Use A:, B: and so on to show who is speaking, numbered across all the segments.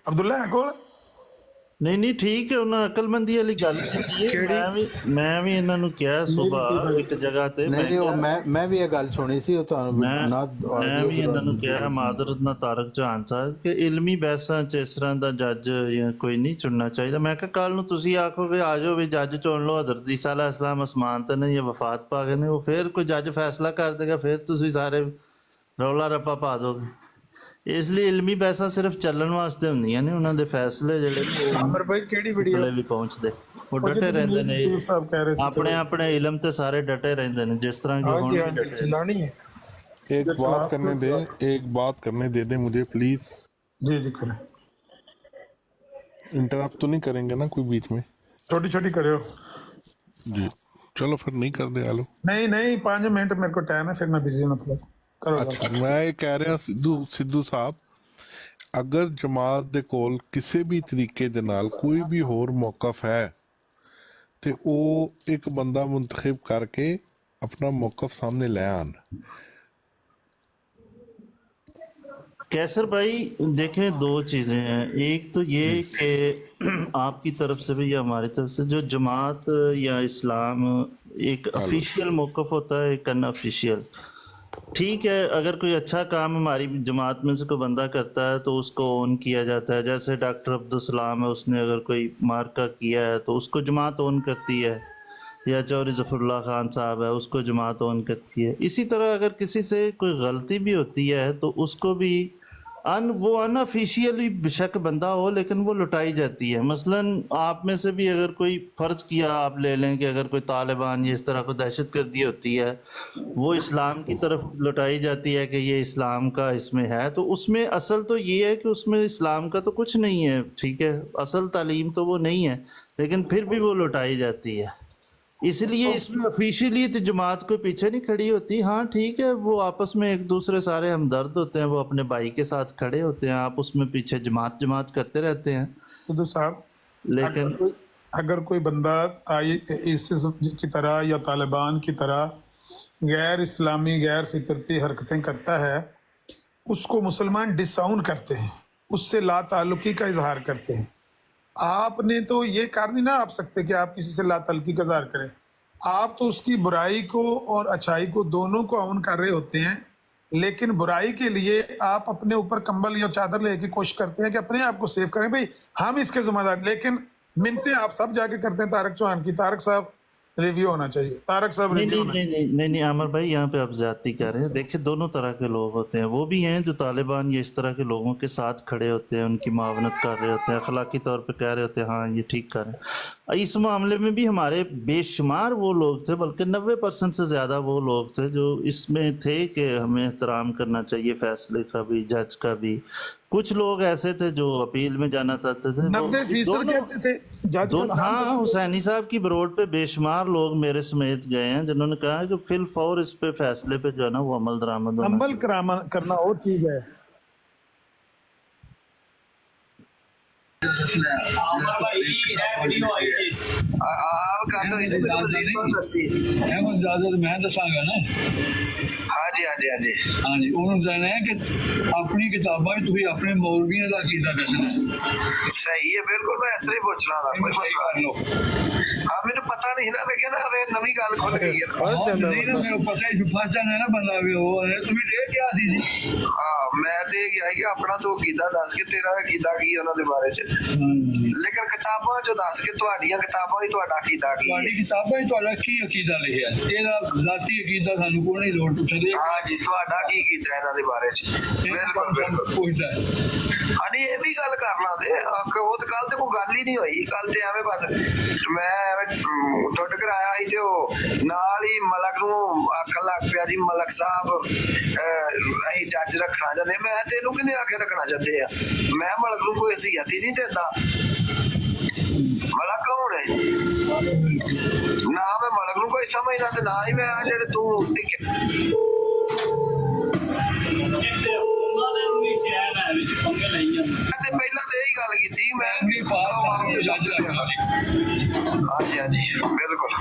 A: ਅਬਦੁੱਲਾ ਹੈ ਕੋਲ?
B: ਨਹੀਂ ਨਹੀਂ ਠੀਕ ਹੈ, ਉਹਨਾਂ ਅਕਲਮੰਦੀ ਵਾਲੀ ਗੱਲ ਕੀਤੀ ਹੈ। ਮੈਂ ਵੀ ਇਹਨਾਂ ਨੂੰ ਕਿਹਾ ਸੁਬਾਹ ਇੱਕ ਜਗ੍ਹਾ ਤੇ,
C: ਮੈਂ ਵੀ ਇਹ ਗੱਲ ਸੁਣੀ ਸੀ, ਉਹ ਤੁਹਾਨੂੰ
B: ਮੈਂ ਵੀ ਇਹਨਾਂ ਨੂੰ ਕਿਹਾ ਮਾਜ਼ਰਤ ਨਾਲ ਤਾਰਕ ਜਹਾਨ ਸਾਹਿਬ ਕਿ ਇਲਮੀ ਬਹਿਸਾਂ 'ਚ ਇਸ ਤਰ੍ਹਾਂ ਦਾ ਜੱਜ ਜਾਂ ਕੋਈ ਨਹੀਂ ਚੁਣਨਾ ਚਾਹੀਦਾ। ਮੈਂ ਕਿਹਾ ਕੱਲ ਨੂੰ ਤੁਸੀਂ ਆਖੋਗੇ ਆ ਜਾਓ ਵੀ ਜੱਜ ਚੁਣ ਲਓ, ਹਜ਼ਰਤ ਈਸਾ ਅਲੈਹਿਸਲਾਮ ਅਸਮਾਨ ਤੇ ਨੇ ਜਾਂ ਵਫਾਤ ਪਾ ਗਏ ਨੇ, ਉਹ ਫਿਰ ਕੋਈ ਜੱਜ ਫੈਸਲਾ ਕਰ ਦੇਗਾ, ਫਿਰ ਤੁਸੀਂ ਸਾਰੇ ਰੌਲਾ ਰੱਪਾ ਪਾ ਦੋਗੇ। ਇਸ ਲਈ ਇਲਮੀ ਬਹਿਸਾਂ ਸਿਰਫ ਚੱਲਣ ਵਾਸਤੇ ਹੁੰਦੀਆਂ ਨੇ, ਉਹਨਾਂ ਦੇ ਫੈਸਲੇ ਜਿਹੜੇ
A: ਅਮਰ ਭਾਈ ਕਿਹੜੀ ਵੀਡੀਓ
B: ਵੀ ਪਹੁੰਚਦੇ, ਉਹ ਡਟੇ ਰਹਿੰਦੇ ਨੇ ਆਪਣੇ ਆਪਣੇ ਇਲਮ ਤੇ, ਸਾਰੇ ਡਟੇ ਰਹਿੰਦੇ ਨੇ ਜਿਸ ਤਰ੍ਹਾਂ ਕਿ ਹੁਣ
A: चिल्लानी है।
D: एक बात करने दे, एक बात करने दे दे मुझे प्लीज।
A: जी जी करें,
D: इंटरप्ट तो नहीं करेंगे ना कोई बीच में?
A: छोटी छोटी करो
D: जी चलो फिर नहीं कर दे आलो।
A: नहीं नहीं 5 मिनट मेरे को टाइम है, फिर मैं बिजी हूँ थोड़ा। करो
D: अच्छा मैं ये कह रहा सिद्धू साहब, अगर जमात दे कोल किसी भी तरीके दे नाल कोई भी होर मौकफ है ते ਉਹ ਇੱਕ ਬੰਦਾ ਮੁੰਤਖਬ करके अपना मौकफ सामने ले आन।
B: कैसर भाई देखें, दो चीज़ें हैं। एक तो ये कि आपकी तरफ से भी या हमारी तरफ से जो जमात या इस्लाम एक ऑफिशियल मौक़िफ़ होता है, एक अनऑफिशियल। ठीक है, अगर कोई अच्छा काम हमारी जमात में से कोई बंदा करता है तो उसको ऑन किया जाता है। जैसे डॉक्टर अब्दुलसलाम है, उसने अगर कोई मार्का किया है तो उसको जमात ऑन करती है, या चौधरी ज़फ़रुल्लाह खान साहब है, उसको जमात ऑन करती है। इसी तरह अगर किसी से कोई गलती भी होती है तो उसको भी वो अनऑफिशियली बेशक बंदा हो लेकिन वो लुटाई जाती है। मसलन आप में से भी अगर कोई फ़र्ज़ किया आप ले लें कि अगर कोई तालिबान या इस तरह को दहशतगर्दी होती है, वो इस्लाम की तरफ लुटाई जाती है कि ये इस्लाम का इसमें है, तो उसमें असल तो ये है कि उसमें इस्लाम का तो कुछ नहीं है, ठीक है, असल तालीम तो वो नहीं है, लेकिन फिर भी वो लुटाई जाती है। इसलिए इसमें ऑफिशियली तो जमात को पीछे नहीं खड़ी होती। हाँ ठीक है, वो आपस में एक दूसरे सारे हमदर्द होते हैं, वो अपने भाई के साथ खड़े होते हैं, आप उसमें पीछे जमात जमात करते रहते हैं।
A: सिद्धू साहब,
B: लेकिन
A: अगर कोई बंदा ISIS की तरह या तालिबान की तरह गैर इस्लामी गैर फितरती हरकतें करता है, उसको मुसलमान डिसाउन करते हैं, उससे ला ताल्लुकी का इजहार करते हैं। आपने तो ये कर नहीं ना आप सकते कि आप किसी से ला ताल्लुकी का इजहार करें। आप तो उसकी बुराई को और अच्छाई को दोनों को ऑन कर रहे होते हैं, लेकिन बुराई के लिए आप अपने ऊपर कंबल या चादर लेने की कोशिश करते हैं कि अपने आप को सेव करें, भाई हम इसके जिम्मेदार, लेकिन मिन्नतें आप सब जाके करते हैं तारक चौहान की। तारक साहब रिव्यू होना चाहिए, तारक साहब रिव्यू होना चाहिए।
B: नहीं आमिर भाई, यहाँ पे आप ज्यादती कर रहे हैं। देखिए दोनों तरह के लोग होते हैं, वो भी हैं जो तालिबान या इस तरह के लोगों के साथ खड़े होते हैं, उनकी मावनत कर रहे होते हैं, अखलाकी तौर पे कह रहे होते हैं हाँ ये ठीक कर रहे हैं। इस मामले में भी हमारे बेशुमार वो लोग थे, बल्कि 90% से ज़्यादा वो लोग थे जो इसमें थे कि हमें एहतराम करना चाहिए फैसले का भी, जज का भी। कुछ लोग ऐसे थे जो अपील में जाना चाहते थे,
A: 90% कहते थे जज।
B: हाँ, हुसैनी साहब की बरोड पे बेशुमार लोग मेरे समेत गए हैं जिन्होंने कहा है कि फिल फौर इस पे फैसले पे जो है ना वो अमल दरामद
A: करना और चीज है।
E: मैं दसांगा ना।
F: हाँ जी हाँ जी हाँ जी
E: हाँ जी, उन्होंने कहना है कि अपनी किताबा अपने मौलवियों का कीदा दसना।
F: सही है, बिल्कुल मैं ऐसे ही पूछ रहा था, कोई मसला नहीं। हाँ मैंने पता नहीं ना, लेकिन हमें नवी गल खुल गई है।
E: नहीं ना मेरे पता है फस जाना ना बंदा भी हो तुम ये क्या सी जी।
F: हाँ मैं तो ये गया कि अपना तो कीदा दस के तेरा कीदा की उन्होंने बारे च, लेकिन किताबां जो दस के तुहाडियां किताबां ही तुहाडा कीदा की
E: ਤੁਹਾਡੀ ਕਿਤਾਬਾਂ ਹੀ ਤੁਹਾਡਾ ਕੀ ਅਕੀਦਾ ਲਿਖਿਆ, ਇਹਦਾ ਜ਼ਾਤੀ ਅਕੀਦਾ ਸਾਨੂੰ ਕੋਈ ਨਹੀਂ ਲੋੜ ਪੁੱਛਦੇ।
F: हाँ जी तुहाडा की कीदा इन्हां दे बारे च, बिल्कुल बिल्कुल
E: ਪੁੱਛਦਾ ਹੈ।
F: अरे ये भी गल करना दे, वो तो कल तो कोई गल ही नहीं हुई। कल तो एवें बस मैं टुट कर आया ही ते नाल ही मलक नूं आखन लग पिया जी मलक साहब असीं जज रखना चाहते। मैं तेनू किहने आके रखना चाहते आ, मैं मलक नूं कोई हसीयत ही नहीं देता। मलक कौन है ना, मैं मलक नूं कोई समझदा ते ना ही मैं जेहड़े तू ਪਹਿਲਾਂ ਤੇ ਇਹੀ ਗੱਲ ਕੀਤੀ ਮੈਂ ਵੀ हाँ जी हाँ जी बिल्कुल।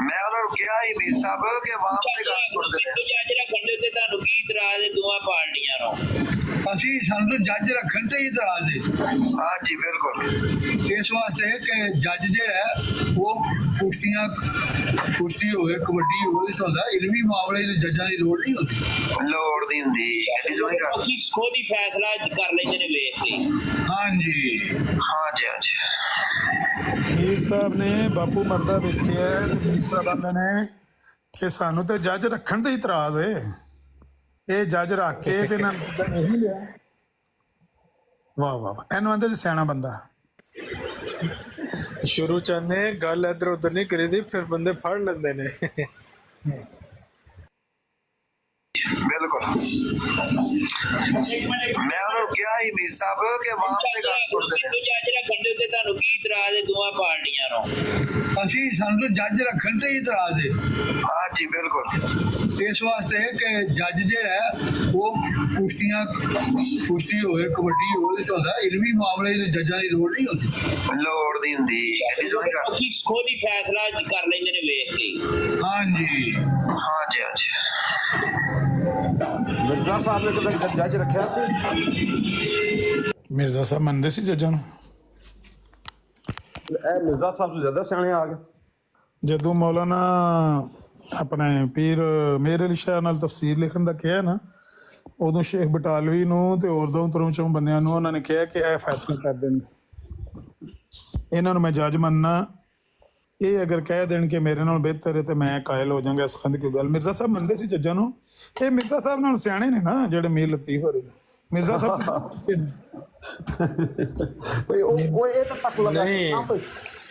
F: मैं उन्होंने कहा ही मीर साहब के वहां पे गल सुनते हैं
G: जज रखण दे ते तुहानू की इतराज है दोवां पार्टियां नूं?
E: ਅਸੀਂ ਸਾਨੂੰ ਤਾਂ ਜੱਜ ਰੱਖਣ ਤੇ ਹੀ ਇਤਰਾਜ਼ ਹੈ।
F: ਹਾਂਜੀ ਬਿਲਕੁਲ।
E: ਇਸ ਵਾਸਤੇ ਕਿ ਜੱਜ ਜਿਹੜਾ ਹੈ ਉਹ ਕੁਸ਼ਤੀ ਹੋਵੇ, ਕਬੱਡੀ ਹੋਵੇ, ਇਸ ਹੁੰਦਾ ਇਲਮੀ ਮਾਮਲੇ ਦੇ ਜੱਜਾਂ ਦੀ ਲੋੜ ਨਹੀਂ ਹੁੰਦੀ।
F: ਲੋੜ ਨਹੀਂ ਹੁੰਦੀ। ਐਡੀ ਸੋਹਣੀ ਗੱਲ।
G: ਬਾਕੀ ਖੁਦ ਹੀ ਫੈਸਲਾ ਕਰ ਲੈਂਦੇ ਨੇ ਵੇਖ ਕੇ।
E: ਹਾਂਜੀ
F: ਹਾਂਜੀ ਹਾਂਜੀ।
A: ਮੀਰ ਸਾਹਿਬ ਨੇ ਬਾਪੂ ਮਰਦਾ ਵੇਖਿਆ ਤੇ ਮੀਰ ਸਾਹਿਬ ਆਂਦੇ ਨੇ ਕਿ ਸਾਨੂੰ ਤੇ ਜੱਜ ਰੱਖਣ ਤੇ ਇਤਰਾਜ਼ ਏ, ਇਹ ਜੱਜ ਰੱਖ ਕੇ ਤੇ ਇਹਨਾਂ ਨੂੰ ਨਹੀਂ ਲਿਆ। ਵਾਹ ਵਾਹ ਵਾਹ, ਇਹਨੂੰ ਆਂਦੇ ਜੀ ਸਿਆਣਾ ਬੰਦਾ।
H: ਸ਼ੁਰੂ ਚ ਨੇ ਗੱਲ ਇੱਧਰ ਉੱਧਰ ਨਹੀਂ ਕਰੀਦੀ, ਫਿਰ ਬੰਦੇ ਫੜ ਲੈਂਦੇ ਨੇ।
F: ਬਿਲਕੁਲ। ਮੈਂ ਉਹਨਾਂ ਨੂੰ ਕਿਹਾ ਸੀ ਮੀਰ ਸਾਹਿਬ ਕਿ ਆਵਾਮ ਤੇ ਗੱਲ ਸੁਣਦੇ ਨੇ।
G: ਜੱਜ ਰੱਖਣ ਦੇ ਉੱਤੇ ਤੁਹਾਨੂੰ ਕੀ ਇਤਰਾਜ਼ ਹੈ ਦੋਵਾਂ ਪਾਰਟੀਆਂ ਨੂੰ?
E: ਅਸੀਂ ਸਾਨੂੰ ਤਾਂ ਜੱਜ ਰੱਖਣ ਤੇ ਹੀ ਇਤਰਾਜ਼ ਹੈ।
F: ਹਾਂਜੀ ਬਿਲਕੁਲ।
E: ਇਸ ਵਾਸਤੇ ਕਿ ਜੱਜ ਜਿਹੜਾ ਹੈ ਉਹ ਕੁਸ਼ਤੀ ਹੋਵੇ, ਕਬੱਡੀ ਹੋਵੇ, ਇਸ ਹੁੰਦਾ ਇਲਮੀ ਮਾਮਲੇ ਦੇ ਜੱਜਾਂ ਦੀ ਲੋੜ ਨਹੀਂ ਹੁੰਦੀ।
F: ਲੋੜ ਨਹੀਂ ਹੁੰਦੀ। ਐਡੀ ਸੋਹਣੀ ਗੱਲ।
G: ਬਾਕੀ ਖੁਦ ਹੀ ਫੈਸਲਾ ਕਰ ਲੈਂਦੇ ਨੇ ਵੇਖ ਕੇ।
E: ਹਾਂਜੀ
F: ਹਾਂਜੀ ਹਾਂਜੀ।
C: ਮਿਰਜ਼ਾ ਸਾਹਿਬ ਨੇ ਕਦੇ ਜੱਜ ਰੱਖਿਆ ਸੀ?
A: ਮਿਰਜ਼ਾ ਸਾਹਿਬ ਮੰਨਦੇ ਸੀ ਜੱਜਾਂ ਨੂੰ।
C: ਇਹ ਮਿਰਜ਼ਾ ਸਾਹਿਬ ਤੋਂ ਜ਼ਿਆਦਾ ਸਿਆਣੇ ਆ ਗਏ।
A: ਜਦੋਂ ਮੌਲਾਨਾ ਆਪਣੇ ਪੀਰ ਮੇਰ ਅਲੀ ਸ਼ਾਹ ਨਾਲ ਤਫਸੀਰ ਲਿਖਣ ਦਾ ਕਿਹਾ ਨਾ, ਉਦੋਂ ਸ਼ੇਖ ਬਟਾਲਵੀ ਨੂੰ ਤੇ ਹੋਰ ਦੋ ਤਰ੍ਹਾਂ ਬੰਦਿਆਂ ਨੂੰ ਉਹਨਾਂ ਨੇ ਕਿਹਾ ਕਿ ਇਹ ਫੈਸਲਾ ਕਰ ਦੇਣ, ਇਹਨਾਂ ਨੂੰ ਮੈਂ ਜੱਜ ਮੰਨਣਾ। ਇਹ ਅਗਰ ਕਹਿ ਦੇਣ ਕਿ ਮੇਰੇ ਨਾਲ ਬਿਹਤਰ ਹੈ ਤੇ ਮੈਂ ਕਾਇਲ ਹੋ ਜਾਵਾਂਗਾ, ਇਸ ਤਰ੍ਹਾਂ ਦੀ ਕੋਈ ਗੱਲ। ਮਿਰਜ਼ਾ ਸਾਹਿਬ ਮੰਨਦੇ ਸੀ ਜੱਜਾਂ ਨੂੰ। ਇਹ ਮਿਰਜ਼ਾ ਸਾਹਿਬ ਨਾਲ ਸਿਆਣੇ ਨੇ ਨਾ ਜਿਹੜੇ ਮੀਰ ਲਤੀਫ ਹੋ ਰਹੇ ਨੇ। ਮਿਰਜ਼ਾ ਸਾਹਿਬ
C: ਉਹ ਇਹ ਤਾਂ ਤੱਕ ਲਗਾ
H: ਨਹੀਂ,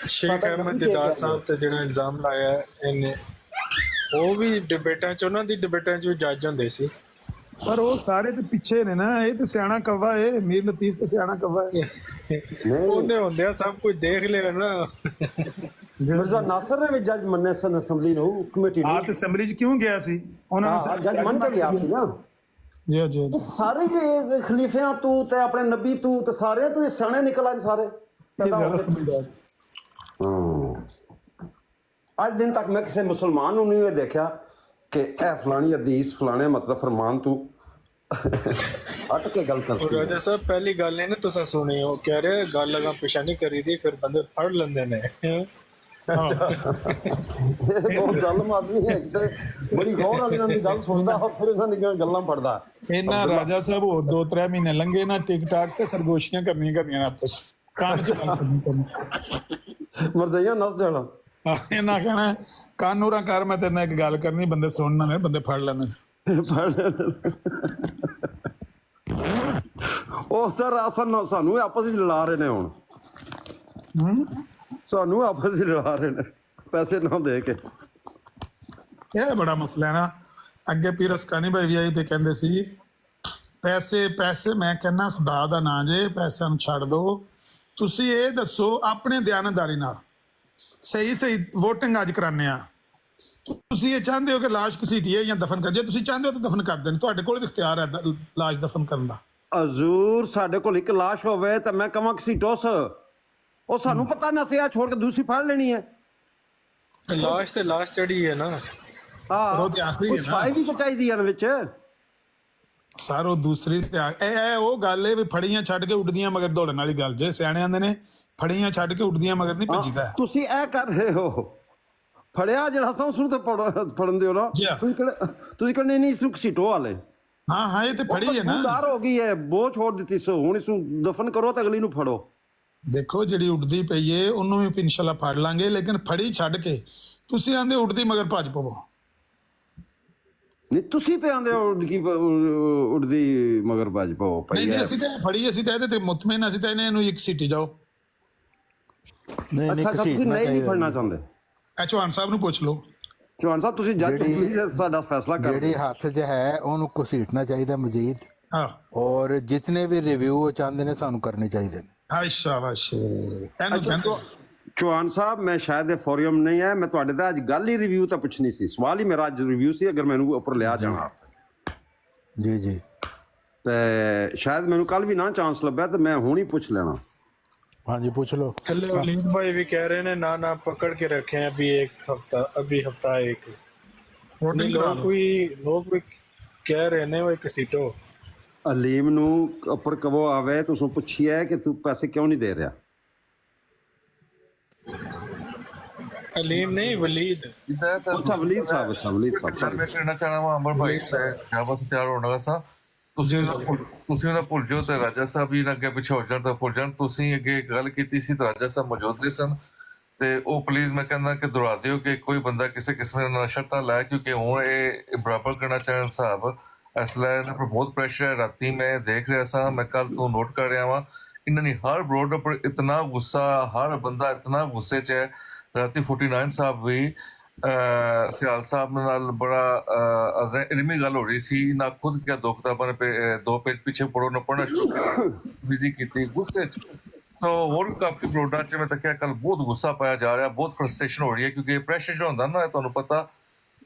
H: ਸ਼ੇਖ ਅਹਿਮਦ ਦਿਦਾਰ ਸਾਹਿਬ ਤੇ ਜਿਹੜਾ ਇਲਜ਼ਾਮ ਲਾਇਆ ਇਹਨੇ, ਉਹ ਵੀ ਡਿਬੇਟਾਂ ਚ, ਉਹਨਾਂ ਦੀ ਡਿਬੇਟਾਂ ਚ ਵੀ ਜੱਜ ਹੁੰਦੇ ਸੀ।
A: ਪਰ ਉਹ ਸਾਰੇ ਤੇ ਪਿੱਛੇ ਨੇ ਨਾ। ਇਹ ਤੇ ਸਿਆਣਾ ਕਵਾ ਹੈ, ਮੀਰ ਲਤੀਫ ਤੇ ਸਿਆਣਾ ਕਵਾ ਹੈ।
H: ਉਹਨੇ ਹੁੰਦਿਆ ਸਭ ਕੁਝ ਦੇਖ ਲਿਆ ਨਾ।
C: ਮਿਰਜ਼ਾ ਨਾਸਰ ਨੇ ਵੀ ਜੱਜ ਮੰਨੇ ਸਨ ਅਸੈਂਬਲੀ ਨੂੰ, ਕਮੇਟੀ ਨੂੰ।
A: ਆ ਤੇ ਅਸੈਂਬਲੀ ਚ ਕਿਉਂ ਗਿਆ ਸੀ? ਉਹਨਾਂ
C: ਹਾਂ, ਜੱਜ ਮੰਨ ਕੇ ਗਿਆ ਸੀ ਨਾ।
A: ਜੀ ਜੀ
C: ਤੇ ਸਾਰੇ ਜੇ ਖਲੀਫਿਆਂ ਤੋਂ ਤੇ ਆਪਣੇ ਨਬੀ ਤੋਂ ਤੇ ਸਾਰਿਆਂ ਤੋਂ ਇਹ ਸਿਆਣੇ ਨਿਕਲ ਆਏ ਸਾਰੇ।
A: ਜ਼ਿਆਦਾ ਸਮਝਦਾਰ।
C: ਅੱਜ ਦਿਨ ਤੱਕ ਮੈਂ ਕਿਸੇ ਮੁਸਲਮਾਨ ਨੂੰ ਨਹੀਂ ਇਹ ਦੇਖਿਆ ਕਿ ਇਹ ਫਲਾਣੀ ਹਦੀਸ ਫਲਾਣੇ ਮਤਲਬ ਫਰਮਾਨ ਤੋਂ ਹਟ ਕੇ ਗੱਲ
H: ਉਹ
C: ਕਰਦੀ।
H: ਰਾਜਾ ਸਾਹਿਬ ਪਹਿਲੀ ਗੱਲ ਨਹੀਂ ਨਾ ਤੁਸੀਂ ਸੁਣੀ, ਉਹ ਕਹਿ ਰਹੇ ਗੱਲ ਲਗਾ ਪਿਛਾ ਨਹੀਂ ਕਰੀਦੀ, ਫਿਰ ਬੰਦੇ ਫੜ ਲੈਂਦੇ ਨੇ।
C: ਇਹ ਬਹੁਤ ਜ਼ਾਲਮ ਆਦਮੀ ਹੈ, ਬੜੀ ਗੌਰ ਨਾਲ ਇਹਨਾਂ ਦੀ ਗੱਲ ਸੁਣਦਾ ਔਰ ਫਿਰ ਇਹਨਾਂ ਦੀਆਂ ਗੱਲਾਂ ਪੜਦਾ।
A: ਇਹਨਾਂ ਰਾਜਾ ਸਾਹਿਬ ਹੋਰ 2-3 ਮਹੀਨੇ ਲੰਘੇ ਨਾ, ਟਿਕਟਾਕ ਤੇ ਸਰਗੋਸ਼ੀਆਂ ਕਰਨੀਆਂ ਆਪਸ ਕੰਨ ਚ ਗੱਲ ਕਰਨੀ।
C: ਮਰਜ਼ਈਆ ਨਸ ਜਾਣਾ।
A: ਇਹਨਾਂ ਕਹਿਣਾ ਕਾਨੂੰਰਾਂ ਕਰ, ਮੈਂ ਤੇਰੇ ਨਾਲ ਇੱਕ ਗੱਲ ਕਰਨੀ, ਬੰਦੇ ਸੁਣਨਾ ਨੇ, ਬੰਦੇ ਫੜ ਲੈਣੇ।
C: ਉਹ ਸਰ ਅਸਲ ਸਾਨੂੰ ਆਪਸ ਵਿੱਚ ਲੜਾ ਰਹੇ ਨੇ ਹੁਣ। ਸਾਨੂੰ ਆਪਸ ਵਿੱਚ ਲੜਾ ਰਹੇ ਨੇ ਪੈਸੇ ਨਾ ਦੇ ਕੇ।
A: ਇਹ ਬੜਾ ਮਸਲਾ ਹੈ ਨਾ। ਅੱਗੇ ਪੀਰ ਅਸਕਾਨੀ ਭਾਈ ਵੀ ਆਈ ਤੇ ਕਹਿੰਦੇ ਸੀ ਪੈਸੇ ਪੈਸੇ। ਮੈਂ ਕਹਿੰਦਾ ਖੁਦਾ ਦਾ ਨਾਂ ਜੇ, ਪੈਸਿਆਂ ਨੂੰ ਛੱਡ ਦਿਓ। ਤੁਸੀਂ ਇਹ ਦੱਸੋ ਆਪਣੇ ਦਿਆਨਤਦਾਰੀ ਨਾਲ ਸਹੀ ਵੋਟਿੰਗ ਅੱਜ ਕਰਾਉਂਦੇ ਆ, ਤੁਸੀਂ ਇਹ ਚਾਹੁੰਦੇ ਹੋ ਕਿ ਲਾਸ਼ ਘਸੀਟੀਏ ਜਾਂ ਦਫਨ ਕਰ? ਜੇ ਤੁਸੀਂ ਚਾਹੁੰਦੇ ਹੋ ਤਾਂ ਦਫਨ ਕਰ ਦੇਣ, ਤੁਹਾਡੇ ਕੋਲ ਵੀ ਇਖਤਿਆਰ ਹੈ ਲਾਸ਼ ਦਫਨ ਕਰਨ ਦਾ।
C: ਹਜ਼ੂਰ ਸਾਡੇ ਕੋਲ ਇੱਕ ਲਾਸ਼ ਹੋਵੇ ਤਾਂ ਮੈਂ ਕਹਾਂ ਕਿ ਟੋਸ, ਉਹ ਸਾਨੂੰ ਪਤਾ ਨਾ ਸੀ, ਆ ਛੋੜ ਕੇ ਦੂਸਰੀ ਫੜ ਲੈਣੀ ਹੈ।
H: ਲਾਸ਼ ਤੇ ਲਾਸ਼ ਚੜੀ ਹੈ ਨਾ।
C: ਹਾਂ,
A: ਉਹ ਤੇ ਆਖਰੀ ਹੈ ਨਾ।
C: ਸਫਾਈ ਵੀ ਤਾਂ ਚਾਹੀਦੀ ਹੈ ਵਿੱਚ।
A: ਸਰ ਉਹ ਦੂਸਰੀ ਤੇ ਇਹ ਉਹ ਗੱਲ ਹੈ ਵੀ ਫੜੀਆਂ ਛੱਡ ਕੇ ਉੱਡਦੀਆਂ ਮਗਰ ਦੌੜਨ ਵਾਲੀ ਗੱਲ ਜੇ। ਸਿਆਣੇ ਆਂਦੇ ਨੇ ਫੜੀਆਂ ਛੱਡ ਕੇ ਉੱਡਦੀਆਂ ਮਗਰ ਨਹੀਂ ਭੱਜੀਦਾ।
C: ਤੁਸੀਂ ਇਹ ਕਰ ਰਹੇ ਹੋ, ਫੜਿਆ ਜਿਹੜਾ ਸਾ ਉਸ ਨੂੰ ਤਾਂ ਫੜਨ ਦਿਓ ਨਾ। ਤੁਸੀਂ ਕਹਿੰਦੇ ਨਹੀਂ ਇਸ ਨੂੰ ਘਸੀਟੋ ਵਾਲੇ।
A: ਹਾਂ ਇਹ ਤੇ ਫੜੀ ਹੈ ਨਾ।
C: ਖੂਨਦਾਰ ਹੋ ਗਈ ਹੈ, ਬੋਝ ਛੋੜ ਦਿੱਤੀ ਸੋ, ਹੁਣ ਇਸ ਨੂੰ ਦਫਨ ਕਰੋ ਤਾਂ ਅਗਲੀ ਨੂੰ ਫੜੋ।
A: ਦੇਖੋ ਜਿਹੜੀ ਉੱਡਦੀ ਪਈ ਏ ਉਹਨੂੰ ਵੀ ਇਨਸ਼ਾਅੱਲਾ ਫੜ ਲਾਂਗੇ, ਲੇਕਿਨ ਫੜੀ ਛੱਡ ਕੇ ਤੁਸੀਂ ਆਂਦੇ ਉੱਡਦੀ ਮਗਰ ਭੱਜ ਪਵੋ।
C: ਨਹੀਂ ਤੁਸੀਂ ਪੇ ਆਂਦੇ ਹੋ ਕੀ ਉੱਡਦੀ ਮਗਰ ਭੱਜ ਪਾਓ।
A: ਨਹੀਂ ਅਸੀਂ ਤਾਂ ਫੜੀ, ਅਸੀਂ ਤਾਂ ਇਹਦੇ ਤੇ ਮੁਤਮਿਨ, ਅਸੀਂ ਤਾਂ ਇਹਨੂੰ ਇੱਕ ਸੀਟੀ ਜਾਓ।
C: ਅੱਛਾ ਤੁਸੀਂ ਨਹੀਂ ਫੜਨਾ ਚਾਹੁੰਦੇ?
A: ਚੌਹਾਨ ਸਾਹਿਬ ਨੂੰ ਪੁੱਛ ਲਓ।
C: ਚੌਹਾਨ ਸਾਹਿਬ ਤੁਸੀਂ ਜੱਜ ਪਲੀਜ਼ ਸਾਡਾ ਫੈਸਲਾ ਕਰੋ।
I: ਜਿਹੜੀ ਹੱਥ 'ਚ ਹੈ ਉਹਨੂੰ ਘਸੀਟਣਾ ਚਾਹੀਦਾ ਮਜ਼ੀਦ,
A: ਹਾਂ,
I: ਔਰ ਜਿਤਨੇ ਵੀ ਰਿਵਿਊ ਚਾਹੁੰਦੇ ਨੇ ਸਾਨੂੰ ਕਰਨੇ ਚਾਹੀਦੇ ਨੇ।
A: ਹਾਂ ਸ਼ਾਬਾਸ਼। ਇਹਨੂੰ ਕਹਿੰਦੇ
C: ਚੌਹਾਨ ਸਾਹਿਬ ਮੈਂ ਸ਼ਾਇਦ ਇਹ ਫੋਰਮ ਨਹੀਂ ਹੈ, ਮੈਂ ਤੁਹਾਡੇ ਦਾ ਅੱਜ ਗੱਲ ਹੀ ਰਿਵਿਊ ਤਾਂ ਪੁੱਛਣੀ ਸੀ, ਸਵਾਲ ਹੀ ਮੇਰਾ ਅੱਜ ਰਿਵਿਊ ਸੀ। ਅਗਰ ਮੈਨੂੰ ਉੱਪਰ ਲਿਆ ਜਾਣਾ
I: ਜੀ ਜੀ
C: ਤੇ ਸ਼ਾਇਦ ਮੈਨੂੰ ਕੱਲ ਵੀ ਨਾ ਚਾਂਸ ਲੱਭਿਆ ਤੇ ਮੈਂ ਹੁਣ ਹੀ ਪੁੱਛ ਲੈਣਾ।
I: ਹਾਂਜੀ ਪੁੱਛ ਲਓ।
H: ਥੱਲੇ ਵਲੀਦ ਭਾਈ ਵੀ ਕਹਿ ਰਹੇ ਨੇ ਨਾ पकड़ के रखे हैं अभी हफ्ता एक। लोग भी कह रहे ने वो एक सीटो।
C: ਅਲੀਮ ਨੂੰ ਉੱਪਰ ਕਵੋ ਆਵੇ ਤੁਸੀਂ ਉਸਨੂੰ ਪੁੱਛਿਆ ਕਿ ਤੂੰ ਪੈਸੇ ਕਿਉਂ ਨਹੀਂ ਦੇ ਰਿਹਾ?
H: ਅਲੀਮ ਨਹੀਂ, ਵਲੀਦ।
C: ਅੱਛਾ ਵਲੀਦ ਸਾਹਿਬ, ਅੱਛਾ ਵਲੀਦ ਸਾਹਿਬ।
J: ਮੈਂ ਕਹਿਣਾ ਚਾਹਣਾ ਵਾਂ ਅੰਬਰ ਭਾਈ ਜਾਂ ਬਸ ਤਿਆਰ ਹੋਣ ਲੱਗਾ ਸਾਂ, ਤੁਸੀਂ ਉਹਦਾ ਭੁੱਲ ਜਾਓ ਤੇ ਰਾਜਾ ਸਾਹਿਬ ਜੀ ਨਾਲ ਅੱਗੇ ਪਿੱਛੇ ਹੋ ਜਾਣ ਤਾਂ ਭੁੱਲ ਜਾਣ। ਤੁਸੀਂ ਅੱਗੇ ਗੱਲ ਕੀਤੀ ਸੀ ਤਾਂ ਰਾਜਾ ਸਾਹਿਬ ਮੌਜੂਦ ਨਹੀਂ ਸਨ, ਤੇ ਉਹ ਪਲੀਜ਼ ਮੈਂ ਕਹਿੰਦਾ ਕਿ ਦੁਹਰਾ ਦਿਓ ਕਿ ਕੋਈ ਬੰਦਾ ਕਿਸੇ ਕਿਸਮ ਨਾਲ ਸ਼ਰਤਾਂ ਲਾਇਆ, ਕਿਉਂਕਿ ਹੁਣ ਇਹ ਬਰਾਬਰ ਕਰਨਾ ਚਾਹਣ ਸਾਹਿਬ ਇਸ ਲਈ ਇਹਨਾਂ ਪਰ ਬਹੁਤ ਪ੍ਰੈਸ਼ਰ ਹੈ। ਰਾਤੀ ਮੈਂ ਦੇਖ ਰਿਹਾ ਸਾਂ, ਮੈਂ ਕੱਲ ਤੋਂ ਨੋਟ ਕਰ ਰਿਹਾ ਵਾਂ, ਇਹਨਾਂ ਨੇ ਹਰ ਬਰੋਡ ਉੱਪਰ ਇਤਨਾ ਗੁੱਸਾ, ਹਰ ਬੰਦਾ ਇਤਨਾ ਗੁੱਸੇ 'ਚ ਹੈ। ਰਾਤੀ 49 ਸਾਹਿਬ ਵੀ ਸਿਆਲ ਸਾਹਿਬ ਨਾਲ ਬੜਾ ਇਲਮੀ ਗੱਲ ਹੋ ਰਹੀ ਸੀ ਨਾ, ਖੁਦ ਕਿਆ ਦੋ ਕਿਤਾਬਾਂ ਨੇ 2 ਪੇਜ ਪਿੱਛੇ ਪੜੋ ਨਾ ਪੜਨਾ ਸ਼ੁਰੂ ਬਿਜ਼ੀ ਕੀਤੀ ਗੁੱਸੇ 'ਚ। ਸੋ ਹੋਰ ਕਾਫੀ ਬਰੋਡਾਂ 'ਚ ਮੈਂ ਤੱਕਿਆ ਕੱਲ ਬਹੁਤ ਗੁੱਸਾ ਪਾਇਆ ਜਾ ਰਿਹਾ, ਬਹੁਤ ਫਰਸਟ੍ਰੇਸ਼ਨ ਹੋ ਰਹੀ ਹੈ, ਕਿਉਂਕਿ ਪ੍ਰੈਸ਼ਰ ਜਿਹੜਾ ਹੁੰਦਾ ਨਾ, ਤੁਹਾਨੂੰ ਪਤਾ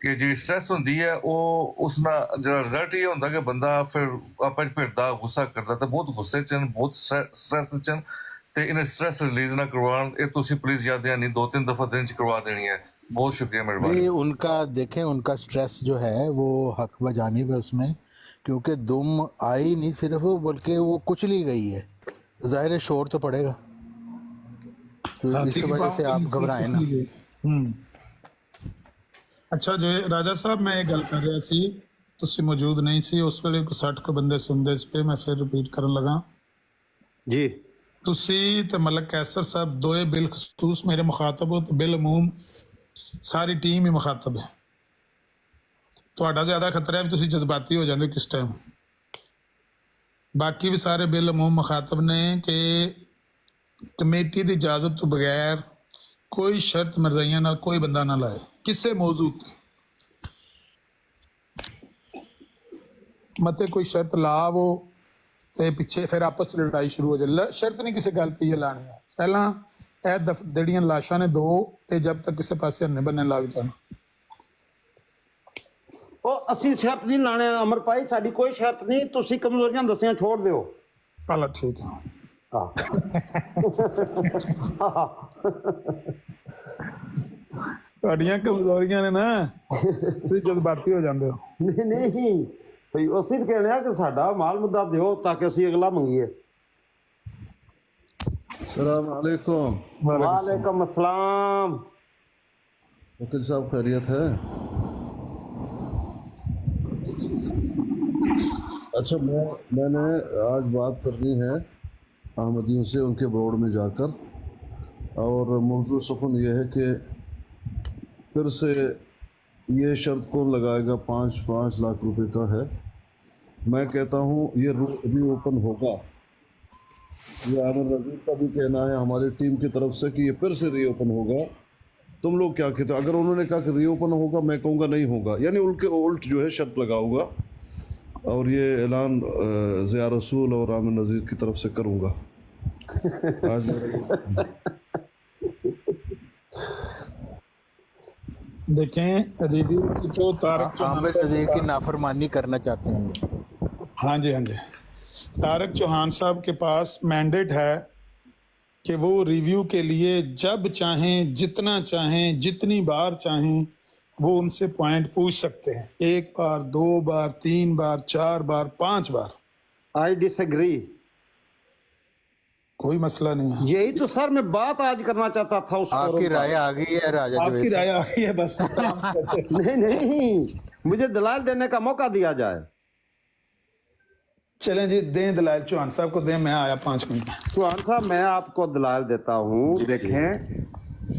J: ਕਿ ਜਿਹੜੀ ਸਟ੍ਰੈਸ ਹੁੰਦੀ ਹੈ ਉਹ ਉਸ ਨਾਲ ਜਿਹੜਾ ਰਿਜ਼ਲਟ ਇਹ ਹੁੰਦਾ ਕਿ ਬੰਦਾ ਫਿਰ ਆਪਾਂ ਫਿਰਦਾ ਗੁੱਸਾ ਕਰਦਾ, ਤਾਂ ਬਹੁਤ ਗੁੱਸੇ 'ਚ ਬਹੁਤ ਸਟ੍ਰੈਸ 'ਚ ਤੇ ਇਹਨੇ ਸਟ੍ਰੈਸ ਰਿਲੀਜ਼ ਨਾ करवाएं। ये तुसी प्लीज याद यानी 2-3 दफा दिन च करवा देनी है। बहुत शुक्रिया मेहरबानी।
I: उनका देखें, उनका स्ट्रेस जो है वो हक बजानिब है उसमें, क्योंकि दुम आई नहीं सिर्फ, बल्कि वो कुचली गई है। ज़ाहिर है शोर तो पड़ेगा, तो इस वजह से आप घबराएं ना।
A: अच्छा जो राजा साहब मैं एक गल कर रहा सी, तुसी मौजूद नहीं सी उस वेले, 60 को बंदे सुनते इस पे, मैं फिर रिपीट करन लगा
C: जी।
A: तुसी ते मलक कैसर साहब दोए बिल खसूस मेरे मुखातब हो, तो बिल अमूम सारी टीम ही मुखातब है। ਤੁਹਾਡਾ ਜ਼ਿਆਦਾ ਖਤਰਾ ਹੈ ਵੀ ਤੁਸੀਂ ਜਜ਼ਬਾਤੀ ਹੋ ਜਾਂਦੇ ਕਿਸ ਟਾਈਮ, ਬਾਕੀ ਵੀ ਸਾਰੇ ਬਿਲ ਅਮੂਮ ਮੁਖਾਤਬ ਨੇ ਕਿ ਕਮੇਟੀ ਦੀ ਇਜਾਜ਼ਤ ਤੋਂ ਬਗੈਰ ਕੋਈ ਸ਼ਰਤ ਮਰਜ਼ਈਆਂ ਨਾਲ ਕੋਈ ਬੰਦਾ ਨਾ ਲਾਏ ਕਿਸੇ ਮੌਜੂ ਤੇ। ਮਤੇ ਕੋਈ ਸ਼ਰਤ ਲਾਵੋ ਤੇ ਪਿੱਛੇ ਫਿਰ ਆਪਸ ਚ ਲੜਾਈ ਸ਼ੁਰੂ ਹੋ ਜਾਏ। ਸ਼ਰਤ ਨਹੀਂ ਕਿਸੇ ਗੱਲ ਤੇ ਇਹ ਲਾਣੀ ਹੈ, ਪਹਿਲਾਂ ਇਹ ਜਿਹੜੀਆਂ ਲਾਸ਼ਾਂ ਨੇ ਦੋ ਤੇ ਜਦ ਤੱਕ ਕਿਸੇ ਪਾਸੇ ਹੰਨੇ ਬੰਨੇ ਲੱਗ ਜਾਣ।
C: ਉਹ ਅਸੀਂ ਸ਼ਰਤ ਨਹੀਂ ਲਾਣੇ ਅਮਰ ਭਾਈ, ਸਾਡੀ ਕੋਈ ਸ਼ਰਤ ਨਹੀਂ, ਤੁਸੀਂ ਕਮਜ਼ੋਰੀਆਂ ਦੱਸੀਆਂ ਛੋੜ ਦਿਓ।
A: ਚਲੋ ਠੀਕ ਹੈ। ਤੁਹਾਡੀਆਂ ਕਮਜ਼ੋਰੀਆਂ ਨੇ ਨਾ, ਤੁਸੀਂ ਜਜ਼ਬਾਤੀ ਹੋ ਜਾਂਦੇ ਹੋ।
C: ਨਹੀਂ ਨਹੀਂ ਭਈ ਅਸੀਂ ਤਾਂ ਕਹਿੰਦੇ ਆ ਕਿ ਸਾਡਾ ਮਾਲ ਮੁੱਦਾ ਦਿਓ ਤਾਂ ਕਿ ਅਸੀਂ ਅਗਲਾ ਮੰਗੀਏ।
K: अस्सलाम वालेकुम।
C: वालेकुम अस्सलाम।
K: वकील साहब खैरियत है? अच्छा मैंने आज बात करनी है अहमदियों से उनके बोर्ड में जाकर, और मौजूद सुखन ये है कि फिर से ये शर्त कौन लगाएगा, 5 लाख रुपए का है। मैं कहता हूँ ये रीओपन होगा। ये आमिर नज़ीर का भी कहना है हमारी टीम की तरफ से कि ये फिर से रीओपन होगा। तुम लोग क्या कहते हो? अगर उन्होंने कहा कि रीओपन होगा, मैं कहूँगा नहीं होगा, यानी उनके उल्ट जो है शर्त लगाऊंगा, और ये ऐलान ज़िया रसूल और आमिर नज़ीर की तरफ से करूँगा। आज
A: देखें रिव्यू की तो तारक
I: आमिर नज़ीर की नाफरमानी करना चाहते हैं।
A: हाँ जी हाँ जी, तारक चौहान साहब के पास मैंडेट है कि वो रिव्यू के लिए जब चाहें, जितना चाहें, जितनी बार चाहें वो उनसे पॉइंट पूछ सकते हैं। 1 बार, 2 बार, 3 बार, 4 बार, 5 बार।
C: I disagree.
A: कोई मसला नहीं है।
C: यही तो सर मैं बात आज करना चाहता था।
I: आपकी राय आ गई है राजा?
A: आपकी राय आ गई है बस।
C: नहीं नहीं, मुझे दलाल देने का मौका दिया जाए।
A: चलें जी, दें दलाल चौहान साहब को दें, मैं आया 5 मिनट में।
C: चौहान साहब मैं आपको दलाल देता हूँ। देखें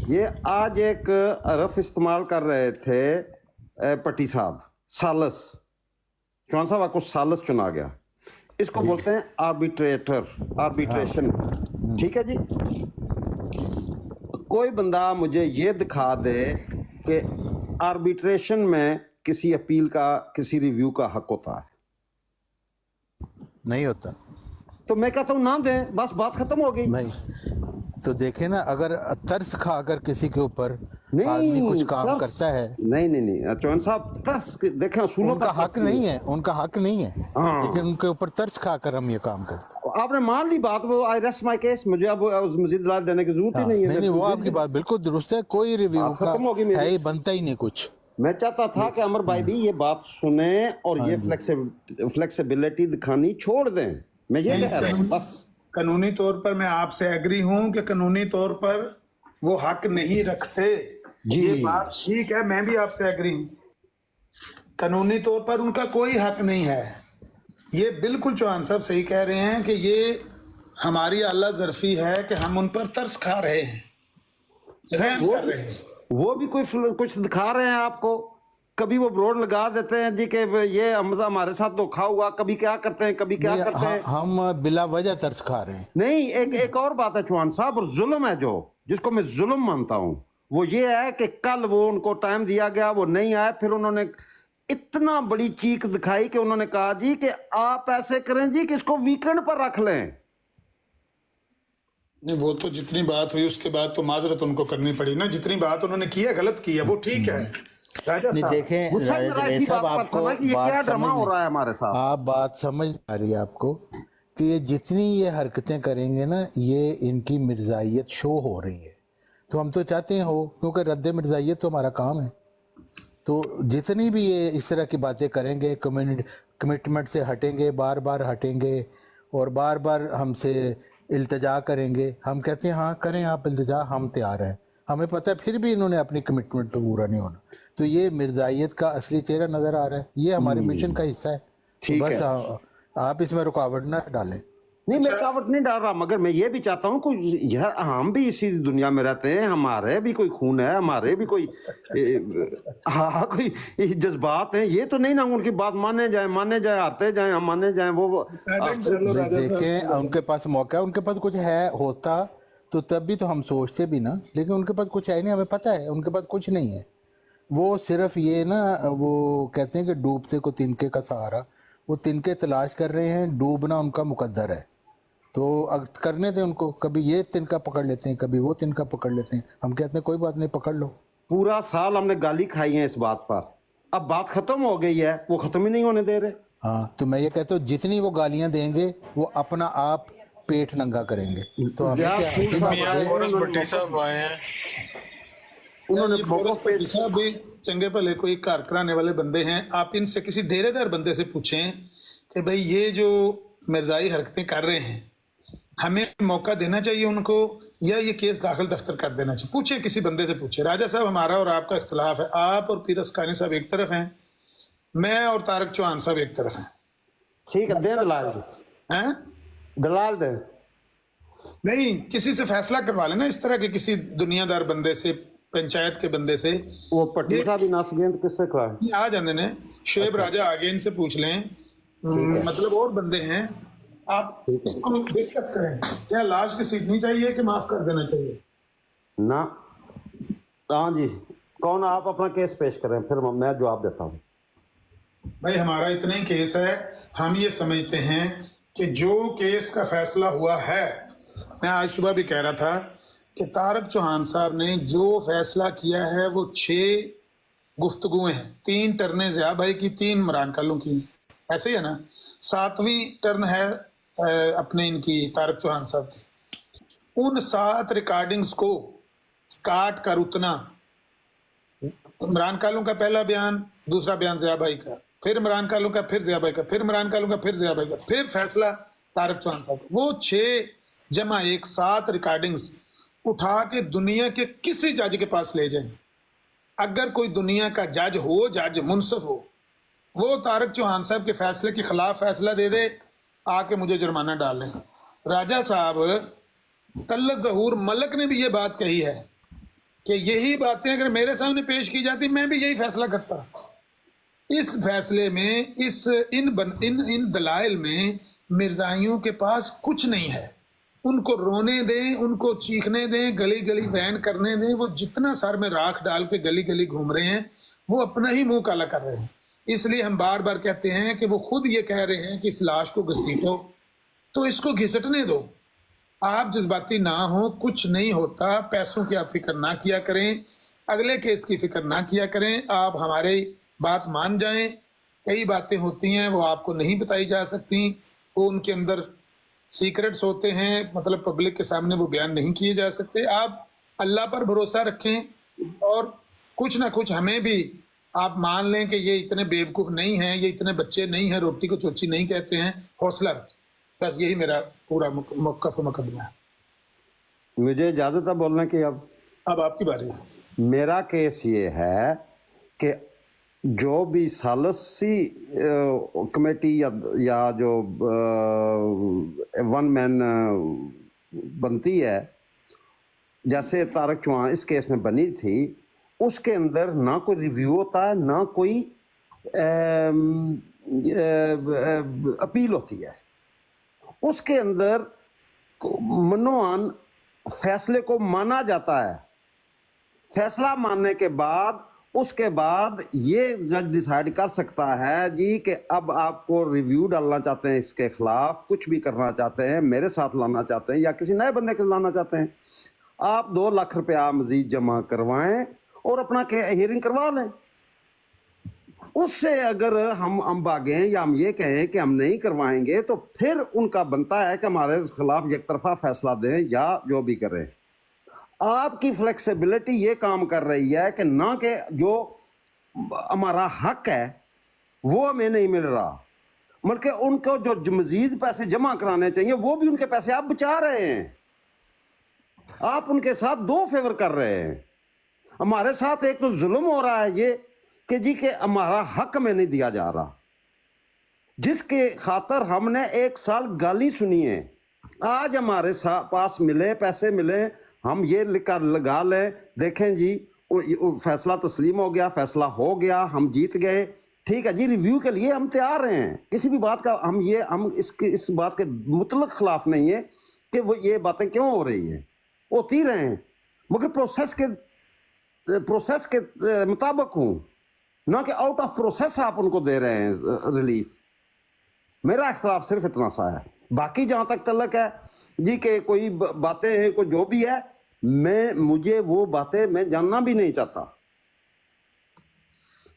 C: ये आज एक रफ इस्तेमाल कर रहे थे पट्टी साहब, सालस। चौहान साहब आपको सालस चुना गया, इसको बोलते हैं आर्बिट्रेटर, आर्बिट्रेशन। ठीक है जी। कोई बंदा मुझे ये दिखा दे कि आर्बिट्रेशन में किसी अपील का, किसी रिव्यू का हक होता है।
I: नहीं होता।
C: तो मैं कहता हूँ ना दें, बस बात खत्म हो गई।
I: नहीं तो देखे ना, अगर तरस खाकर किसी के ऊपर आदमी कुछ काम करता है।
C: नहीं नहीं नहीं चौहान साहब, तरस देखें असूलों
I: उनका हक नहीं है, उनका हक नहीं है, लेकिन उनके ऊपर तरस खाकर हम ये काम करते हैं।
C: आपने मान ली बात, वो आई रेस्ट माय केस, मुझे अब मजीद दलाल देने की जरूरत ही नहीं है।
I: नहीं वो आपकी बात बिल्कुल दुरुस्त है, कोई रिव्यू का है ही बनता ही नहीं कुछ।
C: मैं चाहता था कि अमर भाई भी ये बात सुने और ये फ्लेक्सिबिलिटी दिखानी छोड़ दें। मैं ये कह रहा हूँ बस।
A: कानूनी तौर पर मैं आपसे एग्री हूं कि कानूनी तौर पर वो हक नहीं रखते
C: जी।
A: ये बात ठीक है, मैं भी आपसे एग्री हूं, कानूनी तौर पर उनका कोई हक नहीं है। ये बिल्कुल चौहान साहब सही कह रहे हैं कि ये हमारी आला ज़र्फी है कि हम उन पर तरस खा रहे हैं, रहम कर रहे हैं।
C: वो भी कुछ दिखा रहे हैं आपको। कभी वो बोर्ड लगा देते हैं जी कि ये हमारे साथ धोखा हुआ, कभी क्या करते हैं, कभी क्या करते हैं।
I: हम बिला वजह तरस खा रहे हैं।
C: नहीं, एक और बात है चौहान साहब, और जुल्म है जो, जिसको मैं जुल्म मानता हूं, वो ये है कि कल वो उनको टाइम दिया गया, वो नहीं आए, फिर उन्होंने इतना बड़ी चीख दिखाई कि उन्होंने कहा जी कि आप ऐसे करें जी कि इसको वीकेंड पर रख लें।
A: नहीं, वो तो जितनी बात हुई उसके बाद तो माजरत उनको करनी पड़ी ना, जितनी बात उन्होंने की है, गलत की है, वो ठीक है।
I: नहीं देखें राजा साहब, आपको बात समझ
C: हो रहा है हमारे साथ,
I: आप बात समझ आ रही है आपको कि ये जितनी ये हरकतें करेंगे ना, ये इनकी मिर्जाइयत शो हो रही है। तो हम तो चाहते हैं हो, क्योंकि रद्द मिर्जाइयत तो हमारा काम है। तो जितनी भी ये इस तरह की बातें करेंगे, कमिटमेंट से हटेंगे, बार बार हटेंगे और बार बार हमसे इल्तिजा करेंगे, हम कहते हैं हाँ करें आप इल्तिजा, हम तैयार हैं। हमें पता है फिर भी इन्होंने अपनी कमिटमेंट पे पूरा नहीं होना। तो ये मिर्जाइयत का असली चेहरा नज़र आ रहा है, ये हमारे मिशन का हिस्सा है। तो बस आप इसमें रुकावट ना डालें।
C: नहीं, मैं रुकावट नहीं डाल रहा, मगर मैं ये भी चाहता हूँ कि यार हम भी इसी दुनिया में रहते हैं, हमारे भी कोई खून है, हमारे भी कोई हाँ कोई जज्बात हैं। ये तो नहीं ना उनकी बात माने जाए, आते जाए, हम माने जाए। वो
I: देखें उनके पास मौका है, उनके पास कुछ है होता तो तब भी तो हम सोचते भी ना, लेकिन उनके पास कुछ है नहीं, हमें पता है उनके पास कुछ नहीं है। वो सिर्फ ये ना, वो कहते हैं कि डूबते को तिनके का सहारा, वो तिनके तलाश कर रहे हैं, डूबना उनका मुकद्दर है। तो करने दें उनको, कभी ये तिनका पकड़ लेते हैं, कभी वो तिनका पकड़ लेते हैं। हम कहते हैं कोई बात नहीं, पकड़ लो।
C: पूरा साल हमने गाली खाई है इस बात पर, अब बात खत्म हो गई है, वो खत्म ही नहीं होने दे रहे।
I: हाँ, तो मैं ये कहता हूँ जितनी वो गालियां देंगे वो अपना आप पेट नंगा करेंगे। तो हमें
H: भट्टी साहब आए हैं,
A: उन्होंने साहब भी चंगे भले कोई घर कराने वाले बंदे हैं, आप इनसे किसी डेरेदार बंदे से पूछें कि भाई ये जो मिर्जाई हरकतें कर रहे हैं, हमें मौका देना चाहिए उनको या ये केस दाखिल दफ्तर कर देना चाहिए। पूछे, किसी बंदे से पूछे। राजा साहब, हमारा और आपका इख्तलाफ है, आप और पीर अस्कानी साहब एक तरफ हैं, मैं और तारक चौहान साहब एक तरफ हैं।
C: ठीक है, दे दलाल
A: हैं,
C: दलाल दे।
A: नहीं, किसी से फैसला करवा लेना, इस तरह के किसी दुनियादार बंदे से, पंचायत के बंदे से।
C: वो पट्टी साहब भी नास गए, किससे खिलाए
A: आ जाने ने, शेब राजा आगे, इनसे पूछ लें, मतलब और बंदे हैं, आप इसको डिस्कस करें। क्या लाश की सीटनी चाहिए कि माफ कर देना चाहिए
C: ना? हाँ जी, कौन, आप अपना केस पेश करें, फिर मैं जवाब देता हूँ।
A: भाई हमारा इतना ही केस है, हम ये समझते हैं कि जो केस का फैसला हुआ है, मैं आज सुबह भी कह रहा था कि तारक चौहान साहब ने जो फैसला किया है वो 6 गुफ्तगुएं हैं, 3 टर्नें ज़िया भाई की, 3 इमरान कालू की, ऐसे ही है ना। 7वीं टर्न है अपने इनकी तारक चौहान साहब की। उन 7 रिकॉर्डिंग्स को काट कर उतना, इमरान कालू का पहला बयान, दूसरा बयान ज़िया भाई का, फिर इमरान कालू का, फिर ज़िया भाई का, फिर इमरान कालू का, फिर ज़िया भाई का, फिर फैसला तारक चौहान साहब। वो 6 जमा 1 7 रिकॉर्डिंग्स उठा के दुनिया के किसी जज के पास ले जाएं। अगर कोई दुनिया का जज हो, जज मुनसिफ हो, वो तारक चौहान साहब के फैसले के खिलाफ फैसला दे दे, आके मुझे जुर्माना डाल लें। राजा साहब, तल्लत ज़हूर मलक ने भी ये बात कही है कि यही बातें अगर मेरे सामने पेश की जाती, मैं भी यही फैसला करता। इस फैसले में, इन दलाइल में मिर्जाइयों के पास कुछ नहीं है। उनको रोने दें, उनको चीखने दें, गली गली वैन करने दें। वो जितना सर में राख डाल के गली गली घूम रहे हैं, वो अपना ही मुंह काला कर रहे हैं। इसलिए हम बार बार कहते हैं कि वो खुद ये कह रहे हैं कि इस लाश को घसीटो, तो इसको घिसटने दो। आप जज्बाती ना हो, कुछ नहीं होता। पैसों की आप फिक्र ना किया करें, अगले केस की फिक्र ना किया करें। आप हमारी बात मान जाएं। कई बातें होती हैं वो आपको नहीं बताई जा सकती, वो उनके अंदर सीक्रेट्स होते हैं, मतलब पब्लिक के सामने वो बयान नहीं किए जा सकते। आप अल्लाह पर भरोसा रखें और कुछ ना कुछ हमें भी आप मान लें कि ये इतने बेवकूफ नहीं हैं, ये इतने बच्चे नहीं हैं, रोटी को चोची नहीं कहते हैं, हौसला रखें। बस यही मेरा पूरा मौक़िफ़ मुकदमा है।
C: मुझे इजाजत है बोलने की। अब
A: आपकी बारी है।
C: मेरा केस ये है कि जो भी सालसी कमेटी या जो वन मैन बनती है, जैसे तारक चौहान इस केस में बनी थी, उसके अंदर ना कोई रिव्यू होता है, ना कोई अपील होती है। उसके अंदर मनोअन फैसले को माना जाता है। फैसला मानने के बाद उसके बाद ये जज डिसाइड कर सकता है जी कि अब आपको रिव्यू डालना चाहते हैं, इसके खिलाफ कुछ भी करना चाहते हैं, मेरे साथ लाना चाहते हैं या किसी नए बंदे को लाना चाहते हैं, आप 2 लाख रुपया मजीद जमा करवाएं और अपना हियरिंग करवा लें। उससे अगर हम भागें या हम ये कहें कि हम नहीं करवाएंगे, तो फिर उनका बनता है कि हमारे खिलाफ एक तरफा फैसला दें या जो भी करें। आपकी फ्लेक्सिबिलिटी ये काम कर रही है कि ना कि जो हमारा हक है वो हमें नहीं मिल रहा, बल्कि उनको जो मजीद पैसे जमा कराने चाहिए वो भी उनके पैसे आप बचा रहे हैं। आप उनके साथ 2 फेवर कर रहे हैं। हमारे साथ एक तो जुल्म हो रहा है ये कि जी के हमारा हक में नहीं दिया जा रहा, जिसके खातर हमने 1 साल गाली सुनी है। आज हमारे पास मिले पैसे मिले, हम ये लिखकर लगा लें, देखें जी फैसला तस्लीम हो गया, फैसला हो गया, हम जीत गए, ठीक है जी, रिव्यू के लिए हम तैयार हैं। किसी भी बात का हम इस बात के मुतलक खिलाफ नहीं है कि वो ये बातें क्यों हो रही है, होती रहे, मगर प्रोसेस के मुताबिक हूँ, ना कि आउट ऑफ प्रोसेस आप उनको दे रहे हैं रिलीफ। मेरा इख्तिलाफ सिर्फ इतना सा है। बाकी जहाँ तक तलक है जी के कोई बातें हैं, कोई जो भी है, मुझे वो बातें मैं जानना भी नहीं चाहता।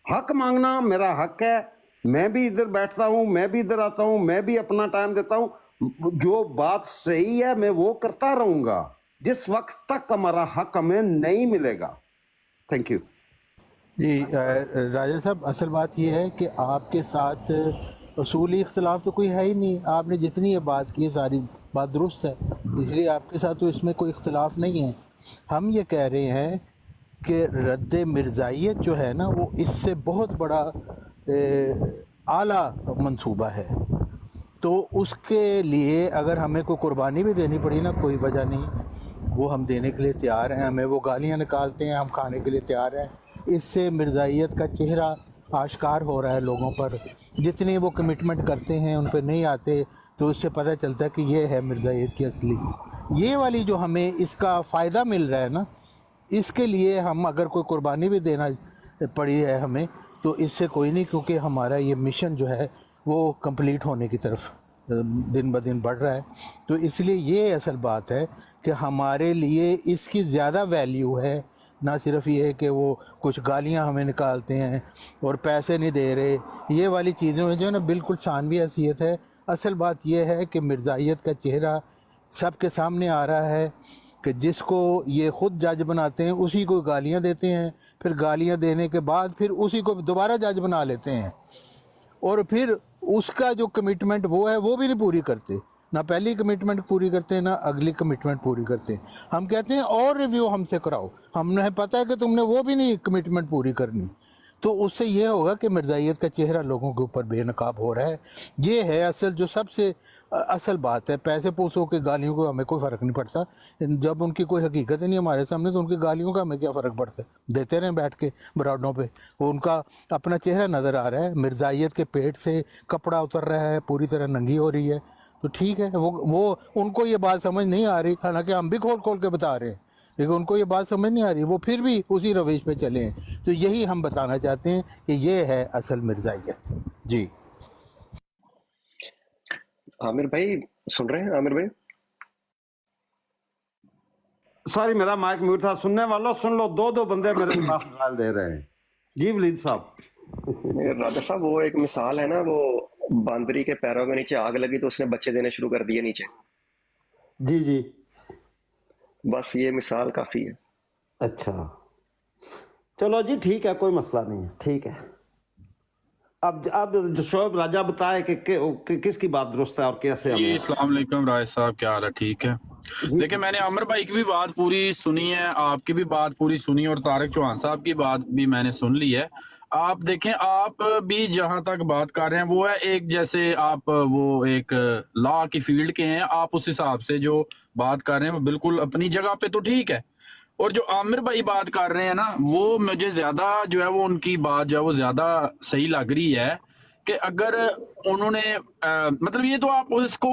C: हक मांगना मेरा हक है, मैं भी इधर बैठता हूँ, मैं भी इधर आता हूँ, मैं भी अपना टाइम देता हूँ। जो बात सही है मैं वो करता रहूँगा जिस वक्त तक हमारा हक हमें नहीं मिलेगा। थैंक यू
I: जी। राजा साहब, असल बात यह है कि आपके साथ असूली इख्तलाफ तो कोई है ही नहीं। आपने जितनी ये बात की है सारी बात दुरुस्त है, इसलिए आपके साथ तो इसमें कोई इख्तलाफ नहीं है। हम ये कह रहे हैं कि रद्द मिर्ज़ाइयत जो है ना, वो इससे बहुत बड़ा आला मंसूबा है। तो उसके लिए अगर हमें कोई कुर्बानी भी देनी पड़ी ना, कोई वजह नहीं, वो हम देने के लिए तैयार हैं। हमें वो गालियाँ निकालते हैं, हम खाने के लिए तैयार हैं। इससे मिर्ज़ाइयत का चेहरा आश्कार हो रहा है लोगों पर। जितनी वो कमिटमेंट करते हैं उन पर नहीं आते, तो उससे पता चलता है कि ये है मिर्ज़ाइयत की असली। ये वाली जो हमें इसका फ़ायदा मिल रहा है ना, इसके लिए हम अगर कोई कुर्बानी भी देना पड़ी है हमें, तो इससे कोई नहीं, क्योंकि हमारा ये मिशन जो है वो कंप्लीट होने की तरफ दिन ब दिन बढ़ रहा है। तो इसलिए ये असल बात है कि हमारे लिए इसकी ज़्यादा वैल्यू है। ना सिर्फ ये है कि वो कुछ गालियां हमें निकालते हैं और पैसे नहीं दे रहे, ये वाली चीज़ें में जो है ना बिल्कुल सानवी हैसियत है। असल बात ये है कि मिर्ज़ाइयत का चेहरा सबके सामने आ रहा है कि जिसको ये ख़ुद जज बनाते हैं उसी को गालियां देते हैं, फिर गालियां देने के बाद फिर उसी को दोबारा जज बना लेते हैं, और फिर उसका जो कमिटमेंट वो है वो भी नहीं पूरी करते। ना पहली कमिटमेंट पूरी करते हैं, ना अगली कमिटमेंट पूरी करते हैं। हम कहते हैं और रिव्यू हमसे कराओ, हमें पता है कि तुमने वो भी नहीं कमिटमेंट पूरी करनी। तो उससे ये होगा कि मिर्ज़ाइयत का चेहरा लोगों के ऊपर बेनकाब हो रहा है। ये है असल जो सबसे असल बात है। पैसे पूसों के गालियों को हमें कोई फ़र्क नहीं पड़ता। जब उनकी कोई हकीकत नहीं हमारे सामने, तो उनकी गालियों का हमें क्या फ़र्क पड़ता है। देते रहें बैठ के बराडों पे, वो उनका अपना चेहरा नज़र आ रहा है। मिर्ज़ाइयत के पेट से कपड़ा उतर रहा है, पूरी तरह नंगी हो रही है, तो ठीक है। वो उनको ये बात समझ नहीं आ रही, हालांकि हम भी खोल खोल के बता रहे हैं, लेकिन उनको ये बात समझ नहीं आ रही, वो फिर भी उसी रविश पे चले हैं। तो यही हम बताना चाहते हैं कि ये है असल मिर्ज़ाइयत। जी
L: आमिर भाई सुन रहे हैं? आमिर भाई
C: सॉरी, मेरा माइक म्यूट था। सुनने वालों सुन लो, 2 बंदे मेरे पास गाल दे रहे हैं। जी वलीद साहब।
L: राजा साहब, वो एक मिसाल है ना, वो बांदरी के पैरों के नीचे आग लगी तो उसने बच्चे देने शुरू कर दिए नीचे।
C: जी जी,
L: बस ये मिसाल काफी है।
C: अच्छा, चलो जी ठीक है, कोई मसला नहीं है, ठीक है। अब शोएब राजा बताए कि किसकी बात दुरुस्त है और कैसे
M: जी
C: हमें।
M: अस्सलाम वालेकुम राय साहब, क्या हाल है? ठीक है। देखिए मैंने आमिर भाई की भी बात पूरी सुनी है, आपकी भी बात पूरी सुनी और तारिक चौहान साहब की बात भी मैंने सुन ली है। आप देखें, आप भी जहां तक बात कर रहे हैं वो है एक, जैसे आप वो एक लॉ की फील्ड के हैं, आप उस हिसाब से जो बात कर रहे हैं वो बिल्कुल अपनी जगह पे तो ठीक है। और जो आमिर भाई बात कर रहे हैं ना, वो मुझे ज्यादा जो है वो उनकी बात जो है वो ज्यादा सही लग रही है कि अगर उन्होंने मतलब ये तो आप उसको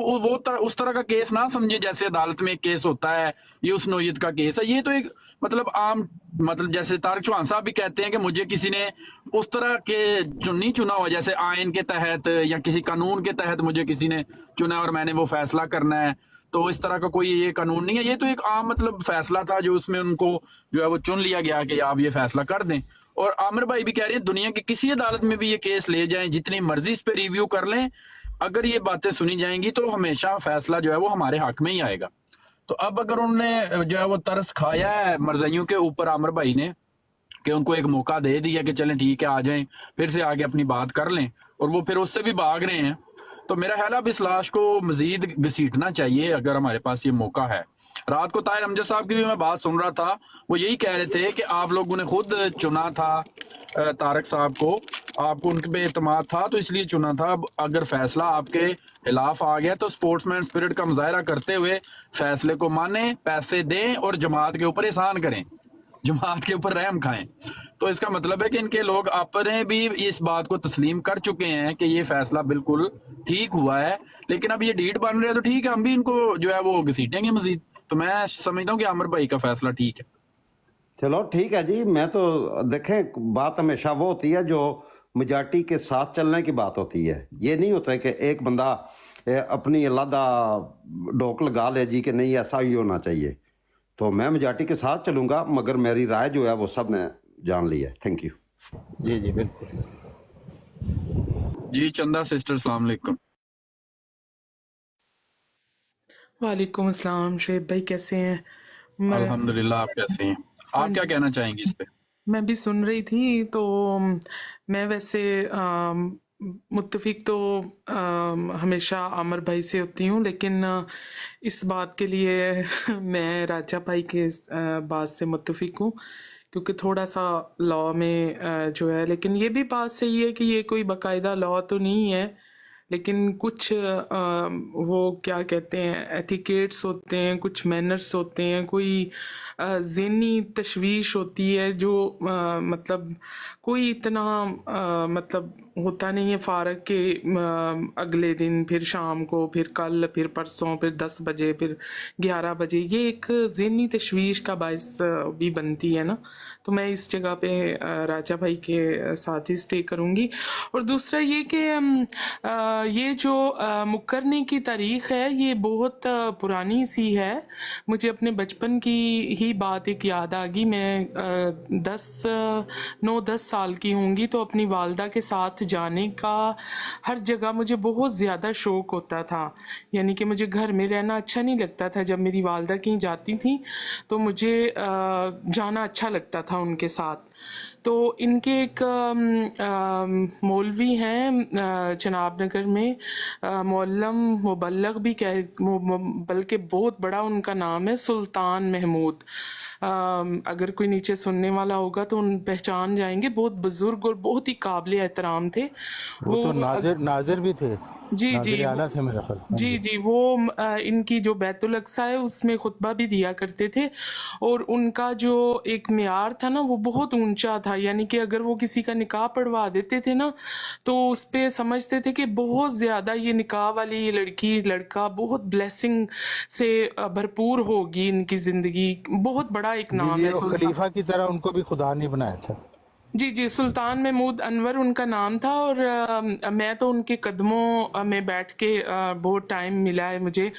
M: उस तरह का केस ना समझे जैसे अदालत में एक केस होता है, ये उस नौयत का केस है। ये तो एक मतलब आम, मतलब जैसे तारिक चौहान साहब भी कहते हैं कि मुझे किसी ने उस तरह के नहीं चुना हुआ, जैसे आयन के तहत या किसी कानून के तहत मुझे किसी ने चुना और मैंने वो फैसला करना है, तो इस तरह का कोई ये कानून नहीं है। ये तो एक आम मतलब फैसला था जो उसमें उनको जो है वो चुन लिया गया कि आप ये फैसला कर दें। और आमिर भाई भी कह रहे हैं दुनिया की किसी अदालत में भी ये केस ले जाएं, जितनी मर्जी इस पे रिव्यू कर लें, अगर ये बातें सुनी जाएंगी तो हमेशा फैसला जो है वो हमारे हक में ही आएगा। तो अब अगर उन्होंने जो है वो तरस खाया है मरज़इयों के ऊपर आमिर भाई ने, कि उनको एक मौका दे दिया कि चलें ठीक है आ जाएं, फिर से आगे अपनी बात कर लें, और वो फिर उससे भी भाग रहे हैं, तो मेरा ख्याल है अब इस लाश को मजीद घसीटना चाहिए अगर हमारे पास ये मौका है। रात को ताहिर अमजद साहब की भी मैं बात सुन रहा था, वो यही कह रहे थे कि आप लोगों ने खुद चुना था तारक साहब को, आपको उनके पे एतमाद था तो इसलिए चुना था। अब अगर फैसला आपके खिलाफ आ गया तो स्पोर्ट्समैन स्पिरिट का मुजाहरा करते हुए फैसले को माने, पैसे दें और जमात के ऊपर एहसान करें, जमात के ऊपर रहम खाएं। तो इसका मतलब है कि इनके लोग अपने भी इस बात को तस्लीम कर चुके हैं कि ये फैसला बिल्कुल ठीक हुआ है, लेकिन अब ये डीड बन रहे हैं तो ठीक है, हम भी इनको जो है वो घसीटेंगे मजीद। तो मैं समझता हूँ कि आमिर भाई का फैसला ठीक है।
C: चलो ठीक है जी, मैं तो देखें बात हमेशा वो होती है जो मेजॉरिटी के साथ चलने की बात होती है। ये नहीं होता है कि एक बंदा अपनी अलादा डोक लगा ले जी कि नहीं ऐसा ही होना चाहिए। तो मैं मेजॉरिटी के साथ चलूंगा, मगर मेरी राय जो है वो सब ने जान ली है। Thank you.
I: जी जी बिल्कुल
M: जी चंदा सिस्टर, अस्सलाम वालेकुम।
N: वालेकुम अस्सलाम। शुएब भाई कैसे हैं?
M: अल्हम्दुलिल्लाह, आप कैसे हैं? आप क्या कहना चाहेंगी इस पे?
N: मैं भी सुन रही थी, तो मैं वैसे मुत्तफिक तो हमेशा आमिर भाई से होती हूँ, लेकिन इस बात के लिए मैं राजा भाई के बात से मुत्तफिक हूँ, क्योंकि थोड़ा सा लॉ में जो है, लेकिन ये भी बात सही है कि ये कोई बाकायदा लॉ तो नहीं है, लेकिन कुछ वो क्या कहते हैं एथिकेट्स होते हैं, कुछ मैनर्स होते हैं, कोई ज़हनी तशवीश होती है जो मतलब कोई इतना मतलब होता नहीं है फ़ारग के अगले दिन, फिर शाम को, फिर कल, फिर परसों, फिर 10 बजे, फिर 11 बजे, ये एक ज़हनी तशवीश का बायस भी बनती है ना। तो मैं इस जगह पे राजा भाई के साथ ही स्टे करूँगी। और दूसरा ये कि ये जो मुकरने की तारीख़ है ये बहुत पुरानी सी है। मुझे अपने बचपन की ही बात एक याद आ गई। मैं 9-10 साल की होंगी, तो अपनी वालदा के साथ जाने का हर जगह मुझे बहुत ज़्यादा शौक़ होता था। यानी कि मुझे घर में रहना अच्छा नहीं लगता था। जब मेरी वालदा कहीं जाती थी तो मुझे जाना अच्छा लगता था उनके साथ। तो इनके एक मौलवी हैं चनाब नगर में, मौलम मुबल्लग भी कह, बल्कि बहुत बड़ा उनका नाम है, सुल्तान महमूद। अगर कोई नीचे सुनने वाला होगा तो उन पहचान जाएंगे। बहुत बुजुर्ग और बहुत ही काबिल एहतराम थे
I: वो तो नाजिर भी थे।
N: जी जी
I: आला थे मेरा ख्याल।
N: जी जी वो इनकी जो बैतुल अक्सा है उसमें खुतबा भी दिया करते थे, और उनका जो एक मियार था ना वो बहुत ऊंचा था। यानी कि अगर वो किसी का निकाह पढ़वा देते थे ना तो उस पे समझते थे कि बहुत ज़्यादा ये निकाह वाली लड़की लड़का बहुत ब्लेसिंग से भरपूर होगी इनकी ज़िंदगी। बहुत बड़ा एक नाम है।
I: खलीफा की तरह उनको भी खुदा ने बनाया था।
N: जी जी, सुल्तान महमूद अनवर उनका नाम था। और मैं तो उनके कदमों में बैठ के बहुत टाइम मिला है मुझे,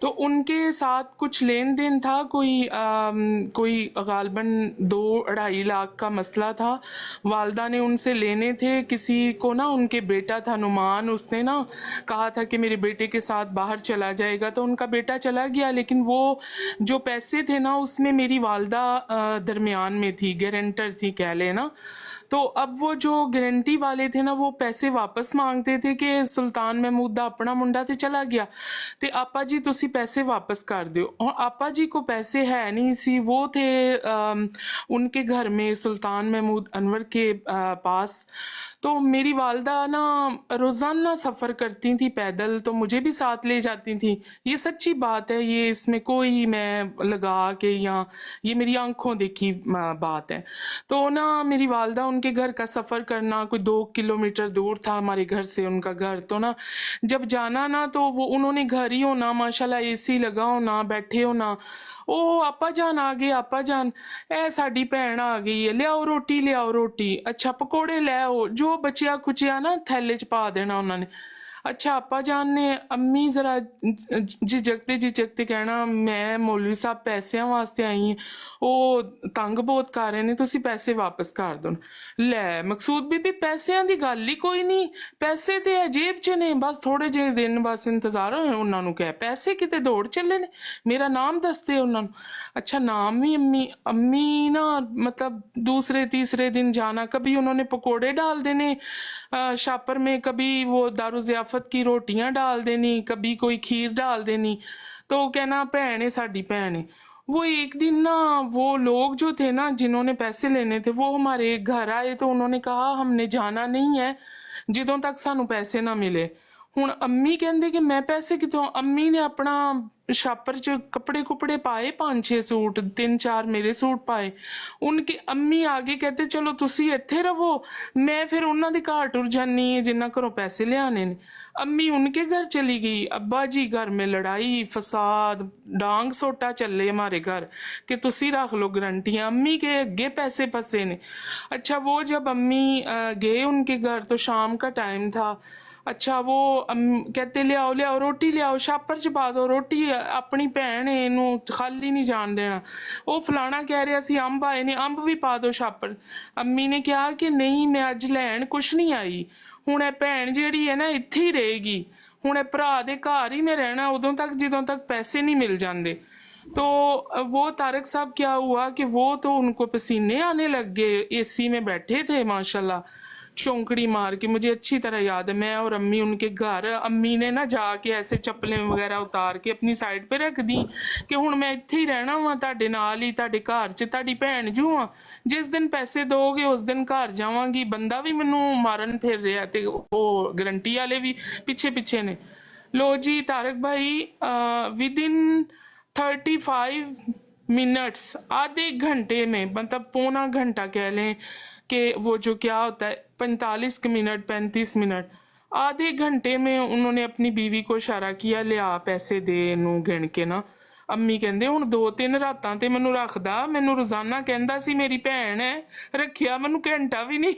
N: तो उनके साथ कुछ लेन देन था, कोई गालबन 2-2.5 लाख का मसला था। वालदा ने उनसे लेने थे, किसी को ना उनके बेटा था नुमान, उसने ना कहा था कि मेरे बेटे के साथ बाहर चला जाएगा, तो उनका बेटा चला गया, लेकिन वो जो पैसे थे ना उसमें मेरी वालदा दरमियान में थी, गारंटर थी कह लेना। तो अब वो जो गारंटी वाले थे ना वो पैसे वापस मांगते थे कि सुल्तान महमूद दा अपना मुंडा ते चला गया ते आपा जी तुसी पैसे वापस कर दो। और आपा जी को पैसे है नहीं सी, वो थे उनके घर में सुल्तान महमूद अनवर के पास। तो मेरी वालदा ना रोज़ाना सफ़र करती थी पैदल, तो मुझे भी साथ ले जाती थी। ये सच्ची बात है, ये इसमें कोई मैं लगा के या ये मेरी आंखों देखी बात है। तो ना मेरी वालदा उनके घर का सफ़र करना, कोई 2 किलोमीटर दूर था हमारे घर से उनका घर। तो ना जब जाना ना तो वो उन्होंने घर ही होना, माशाल्लाह एसी लगा होना, बैठे होना, ओ आपा जान आ गए, आपा जान ए साडी भैन आ गई है, लियाओ रोटी लियाओ रोटी, अच्छा पकौड़े ले आओ, जो बचिया खुचिया ना थैले च पा देना उन्होंने। अच्छा आपा जान ने अम्मी जरा झिझकते कहना मैं मौलवी साहब पैसों वास्ते आई हूँ, वो तंग बहुत कर रहे ने, तुसी पैसे वापस कर दो। लै मकसूद बीबी पैसों की गल ही कोई नहीं, पैसे तो है जेब च ने, बस थोड़े जे दिन बस इंतजार हो, उन्होंने कह पैसे किते दौड़ चले ने, मेरा नाम दसते उन्होंने। अच्छा नाम भी अम्मी ना मतलब दूसरे तीसरे दिन जाना, कभी उन्होंने पकोड़े डाल देने शापर में, कभी वो दारू ज़ियाफत की रोटियां डाल देनी, कभी कोई खीर डाल देनी, तो कहना भैन है साडी भैन है। वो एक दिन ना वो लोग जो थे ना जिन्होंने पैसे लेने थे वो हमारे घर आए, तो उन्होंने कहा हमने जाना नहीं है जिदों तक सानू पैसे ना मिले। हुण अम्मी कहंदे कि मैं पैसे कितों, अम्मी ने अपना छापर च कपड़े कुपड़े पाए, 5-6 सूट, 3-4 मेरे सूट पाए। उनके अम्मी आगे कहते चलो तुसी इत्थे रहो, मैं फिर उन्हां दे घर टुर जानी है जिन्हां घरों पैसे लियाने ने। अम्मी उनके घर चली गई, अब्बा जी घर में लड़ाई फसाद, डांग सोटा चले हमारे घर कि तुसी रख लो गारंटियां, अम्मी के अगे पैसे फंसे ने। अच्छा वो जब अम्मी गए उनके घर तो शाम का टाइम था। अच्छा वो कहते लियाओ लियाओ रोटी लियाओ, छापर च पा दो रोटी, अपनी भैन है इनू खाली नहीं जान देना। वो फलाना कह रहा सी अंब आए ने, अंब भी पा दो छापर। अम्मी ने कहा कि नहीं मैं अज लैन कुछ नहीं आई, हुण ए भैन जिहड़ी है ना इत्थे ही रहेगी, हुण ए भरा दे घर ही मैं रहना उदों तक जिदों तक पैसे नहीं मिल जाते। तो वो तारक साहब क्या हुआ कि वो तो उनको पसीने आने लग गए, एसी में बैठे थे माशाल्लाह चौंकड़ी मार के, मुझे अच्छी तरह याद है। मैं और अम्मी उनके घर, अम्मी ने ना जाके ऐसे चप्पलें वगैरह उतार के अपनी साइड पे रख दी कि हुण मैं इत्थे ही रहना वा तुहाडे नाल ही, तुहाडे घर च तुहाडी भैन जू हाँ, जिस दिन पैसे दोगे उस दिन घर जावांगी। बंदा भी मैनू मारन फिर रहा ते वो गारंटी वाले भी पीछे पीछे ने। लो जी तारक भाई विद इन 35 मिनट्स, आधे घंटे में, मतलब पौना घंटा कह लें कि वो जो क्या होता है 45 मिनट 35 मिनट, आधे घंटे में उन्होंने अपनी बीवी को इशारा किया लिया पैसे दे नू गिन के ना। अम्मी कहंदे हुण 2-3 रातां ते मैनू रखदा, मैनू रोजाना कहंदा सी मेरी भैन है, रखिया मैनू घंटा भी नहीं